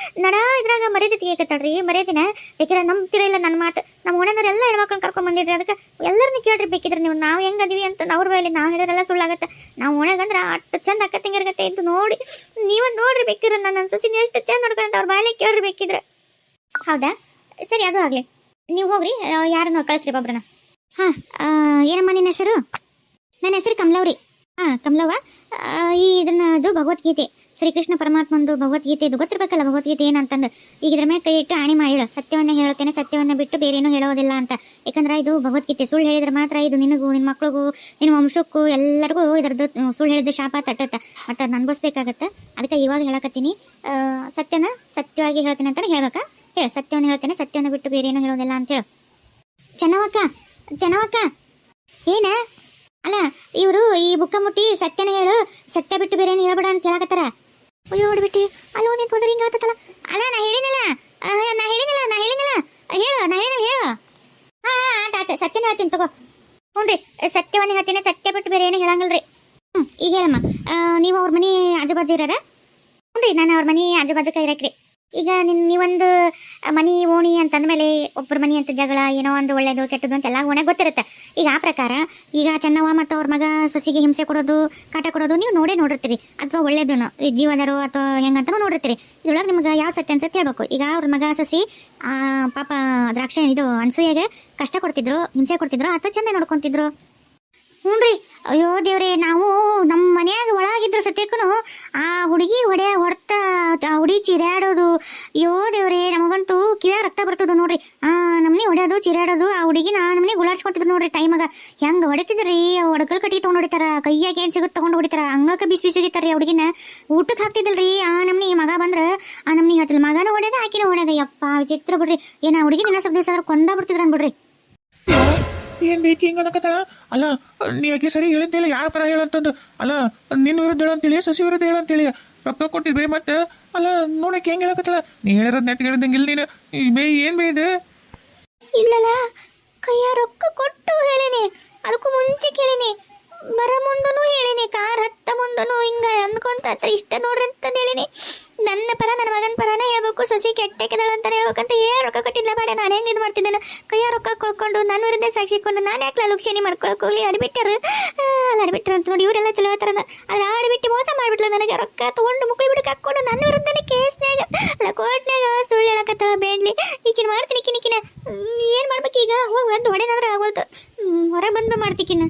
ನಡ ಇದ್ರಾಗ ಮರ್ಯಾದೆ ತೆಗಿಯಕತ್ತಾಳ್ರಿ. ಮರ್ಯಾದಿನ ಬೇಕಿರ ನಂಬ್ತಿರ ಇಲ್ಲ ನನ್ನ ಮಾತು. ನಮ್ಮ ಓಣೆನವರೆಲ್ಲ ಹೆಣ್ಮಕ್ಳನ್ನ ಕರ್ಕೊಂಡ್ ಬಂದಿದ್ರಿ. ಅದಕ್ಕೆ ಎಲ್ಲರನ್ನ ಕೇಳ್ರಿ ಬೇಕಿದ್ರೆ ನೀವು. ನಾವು ಹೆಂಗೆ ಅದೀವಿ ಅಂತ ಅವ್ರ ಬಯಲಿ ನಾವು ಹೇಳಿದ್ರೆಲ್ಲ ಸುಳ್ಳಾಗತ್ತೆ. ನಾವು ಓಣೆಗಂದ್ರೆ ಅಷ್ಟು ಚಂದ ಅಕ್ಕತ್ತಿಂಗರ್ಗತ್ತೆ ಇದ್ದು ನೋಡಿ. ನೀವ ನೋಡ್ರಿ ಬೇಕಿದ್ರೆ. ನನ್ನ ಸೊಸಿನ ಎಷ್ಟು ಚಂದ ನೋಡ್ಕೊಂತ ಅವ್ರ ಬಾಯಲ್ಲಿ ಕೇಳ್ರಿ ಬೇಕಿದ್ರೆ. ಹೌದಾ, ಸರಿ, ಅದು ಆಗ್ಲಿ. ನೀವು ಹೋಗ್ರಿ, ಯಾರನ್ನು ಕಳಿಸ್ರಿ ಒಬ್ರನ್ನ. ಹಾಂ, ಏನಮ್ಮ ನಿನ್ನ ಹೆಸರು? ನನ್ನ ಹೆಸರು ಕಮಲವ್ರಿ. ಕಮಲವ್ವ, ಇದನ್ನದು ಭಗವದ್ಗೀತೆ, ಶ್ರೀಕೃಷ್ಣ ಪರಮಾತ್ಮಂದು ಭಗವದ್ಗೀತೆ. ಇದು ಗೊತ್ತಿರ್ಬೇಕಲ್ಲ ಭಗವದ್ಗೀತೆ ಏನಂತಂದು. ಈಗ ಇದ್ರ ಮೇಲೆ ಕೈ ಇಟ್ಟು ಆಣಿ ಮಾಡಿ ಹೇಳು, ಸತ್ಯವನ್ನ ಹೇಳುತ್ತೇನೆ, ಸತ್ಯವನ್ನ ಬಿಟ್ಟು ಬೇರೆ ಏನೂ ಹೇಳೋದಿಲ್ಲ ಅಂತ. ಯಾಕಂದ್ರೆ ಇದು ಭಗವದ್ಗೀತೆ. ಸುಳ್ಳು ಹೇಳಿದ್ರೆ ಮಾತ್ರ ಇದು ನಿನಗೂ, ನಿನ್ನ ಮಕ್ಳಿಗೂ, ನಿನ್ನ ವಂಶಕ್ಕೂ ಎಲ್ಲರಿಗೂ ಇದ್ರದ್ದು ಸುಳ್ಳು ಹೇಳಿದ ಶಾಪ ತಟ್ಟತ್ತೆ. ಮತ್ತು ಅದು ಅನ್ಭವಿಸ್ಬೇಕಾಗತ್ತೆ. ಅದಕ್ಕೆ ಇವಾಗ ಹೇಳಕತ್ತೀನಿ. ಸತ್ಯನ ಸತ್ಯವಾಗಿ ಹೇಳ್ತೀನಿ ಅಂತಾನೆ ಹೇಳ್ಬೇಕಾ? ಹೇಳು, ಸತ್ಯವನ್ನು ಹೇಳ್ತೇನೆ, ಸತ್ಯವನ್ನು ಬಿಟ್ಟು ಬೇರೆ ಏನೂ ಹೇಳೋದಿಲ್ಲ ಅಂತ ಹೇಳು. ಚೆನ್ನವಕ್ಕ, ಏನ? ಅಲ್ಲ, ಇವರು ಈ ಬುಕ್ಕ ಮುಟ್ಟಿ ಸತ್ಯನ ಹೇಳು, ಸತ್ಯ ಬಿಟ್ಟು ಬೇರೆ ಏನು ಹೇಳ್ಬೇಡ ಅಂತ ಹೇಳಕತ್ತಾರ. ಅಯ್ಯೋ ಹೊಡ್ಬಿಟ್ಟು ಅಲ್ಲಿ ಹೋಗಿ ಹೋದ್ರೆ ಹಿಂಗೆ ಹೇಳ್ತಲ್ಲ. ಅಲ್ಲ, ನಾ ಹೇಳಿನಲ್ಲ ಹೇಳು. ಆಟ ಸತ್ಯನ ಹೇಳ್ತೀನಿ ತಗೋ. ಹ್ಞೂ, ಸತ್ಯವನ್ನ ಹೇಳ್ತೀನಿ, ಸತ್ಯ ಬಿಟ್ಟು ಬೇರೆ ಏನು ಹೇಳಂಗಲ್ರಿ. ಈಗ ಹೇಳಮ್ಮ, ನೀವು ಅವ್ರ ಮನೆ ಆಜುಬಾಜು ಇರಾರ? ಹ್ಞೂ, ನಾನು ಅವ್ರ ಮನೆ ಆಜುಬಾಜುಕ ಇರಕ್ರಿ. ಈಗ ನೀವೊಂದು ಮನಿ ಓಣಿ ಅಂತಂದ್ಮೇಲೆ ಒಬ್ಬರ ಮನಿ ಅಂತ ಜಗಳ, ಏನೋ ಒಂದು ಒಳ್ಳೇದು ಕೆಟ್ಟದ್ದು ಅಂತೆಲ್ಲ ಓಣೆಗೆ ಗೊತ್ತಿರುತ್ತೆ. ಈಗ ಆ ಪ್ರಕಾರ ಈಗ ಚೆನ್ನವ್ವ ಮತ್ತು ಅವ್ರ ಮಗ ಸೊಸಿಗೆ ಹಿಂಸೆ ಕೊಡೋದು, ಕಾಟ ಕೊಡೋದು ನೀವು ನೋಡಿರ್ತೀರಿ. ಅಥವಾ ಒಳ್ಳೇದನ್ನು ಜೀವನರು ಅಥವಾ ಹೆಂಗಂತನೂ ನೋಡಿರ್ತೀರಿ. ಇದ್ರೊಳಗೆ ನಿಮ್ಗೆ ಯಾವ ಸತ್ಯ ಅನ್ಸುತ್ತೆ ಹೇಳ್ಬೇಕು. ಈಗ ಅವ್ರ ಮಗ ಸೊಸಿ ಪಾಪ ದ್ರಾಕ್ಷಿ ಇದು ಅನ್ಸೂಯಾಗೆ ಕಷ್ಟ ಕೊಡ್ತಿದ್ರು, ಹಿಂಸೆ ಕೊಡ್ತಿದ್ರು, ಅಥವಾ ಚಂದ ನೋಡ್ಕೊತಿದ್ರು. ಹ್ಞೂ ರೀ. ಅಯ್ಯೋ ದೇವ್ರೆ, ನಾವು ನಮ್ಮ ಮನ್ಯಾಗ ಒಳಗಿದ್ರು ಸತ್ಯಕ್ಕೂ ಆ ಹುಡುಗಿ ಹೊಡ್ತ ಆ ಹುಡುಗಿ ಚಿರಾಡೋದು. ಅಯ್ಯೋ ದೇವ್ರೆ, ನಮಗಂತೂ ಕಿವ್ಯಾಗ ರಕ್ತ ಬರ್ತದ ನೋಡ್ರಿ. ನಮ್ಮನೆ ಹೊಡ್ಯೋದು, ಚಿರಾಡೋದು, ಆ ಹುಡುಗಿನ ನಮ್ಮನೆ ಗುಲಾಡ್ಸ್ಕೊತಿದ್ರು ನೋಡ್ರಿ. ಟೈಮಾಗ ಹೆಂಗೆ ಹೊಡಿತಿದ್ರಿ. ಒಡಕಲ್ ಕಟ್ಟಿ ತೊಗೊಂಡು ಹೊಡಿತಾರ, ಕೈಯಾಗ ಏನು ಸಿಗುತ್ತೆ ತೊಗೊಂಡು ಹೊಡಿತಾರ, ಅಂಗಳಕ್ಕೆ ಬಿಸಿ ಒಗಿತಾರ್ರಿ. ಆ ಹುಡುಗಿನ ಊಟಕ್ಕೆ ಹಾಕ್ತಿದ್ದಲ್ರಿ. ನಮ್ಮನೆ ಮಗ ಬಂದ್ರೆ ನಮ್ಮನೆ ಹೇಳ್ತಿಲ್ಲ, ಮಗನೂ ಹೊಡ್ಯದ, ಆಕಿನೂ ಹೊಡ್ಯದ. ಯಪ್ಪ ವಿಚಿತ್ರ ಬಿಡ್ರಿ. ಏನ ಹುಡುಗಿ ದಿನ ಸ್ವಲ್ಪ ದಿವಸ ಆದ್ರೂ ಕೊಂದ ಬಿಡ್ತಿದ್ರ ಅನ್ಬಿಡ್ರಿ. ಏನ್ ಬೇಕು ಹಿಂಗ ಅನ್ನಕತ್ತ? ಅಲ್ಲ, ನೀ ಯಾಕೆ ಸರಿ ಹೇಳಿದ್ದೇಳಿ ಯಾವ ತರ ಹೇಳಂತಂದು. ಅಲ್ಲ, ನಿನ್ನ ವಿರುದ್ಧ ಹೇಳಂತೇಳಿ, ಸಸಿ ವಿರುದ್ಧ ಹೇಳಂತೇಳಿ ರೊಕ್ಕ ಕೊಟ್ಟಿದ್ವಿ. ಮತ್ತೆ ಅಲ್ಲ ನೋಡಕ್ಕೆ ಹೆಂಗೆ ಹೇಳಕತ್ತಲ್ಲ. ನೀ ಹೇಳಿರೋದು ನೆಟ್ ಹೇಳ್ದಂಗಿಲ್ಲ ನೀನು. ಏನ್ ಬೇಯ್ದು? ಇಲ್ಲಲ್ಲ, ಕೈಯ ರೊಕ್ಕ ಕೊಟ್ಟು ಹೇಳಿನಿ, ಅದಕ್ಕೂ ಮುಂಚೆ ಕೇಳಿನಿ, ಬರ ಮುಂದೂ ಹೇಳಿನಿ, ನಾನು ಹೆಂಗೆ ಇದು ಮಾಡ್ತಿದ್ದೇನೆ ಕೈಯ ರೊಕ್ಕ ಕಳ್ಕೊಂಡು ನನ್ನ ವಿರುದ್ಧ ಸಾಕ್ಷಿಕೊಂಡು ನಾನು ಯಾಕೆ ಲುಕ್ಷಣಿ ಮಾಡ್ಕೊಳಕ್ ಹೋಗ್ಲಿ ಅಡ್ಬಿಟ್ಟಾರ ಅಲ್ಲಿ ಅಡ್ಬಿಟ್ರು ಅಂತ ನೋಡಿ ಇವರೆಲ್ಲ ಚಲೋ ಹೇಳ್ತಾರ ಅದ್ರ ಆಡ್ಬಿಟ್ಟು ಮೋಸ ಮಾಡ್ಬಿಟ್ಲ ನನಗೆ ರೊಕ್ಕ ತೊಗೊಂಡು ಮುಕ್ಳಿ ಬಿಡಕ್ಕೆ ಹಾಕೊಂಡು ನನ್ನ ವಿರುದ್ಧನೇ ಕೇಸ್ನಾಗ ಅಲ್ಲ ಕೋರ್ಟ್ನಾಗ ಸುಳ್ಳು ಹೇಳಕತ್ತಾಳ ಬೇಡ್ಲಿ ಈಕಿನ ಮಾಡ್ತೀನಿ ಕಿನಿಕಿನ ಏನು ಮಾಡ್ಬೇಕು ಈಗ ಹೋಗಿ ಒಂದು ಹೊಡೆನಾದ್ರೆ ಆಗೋಲ್ತು ಹೊರಗೆ ಬಂದು ಮಾಡ್ತಿಕಿನ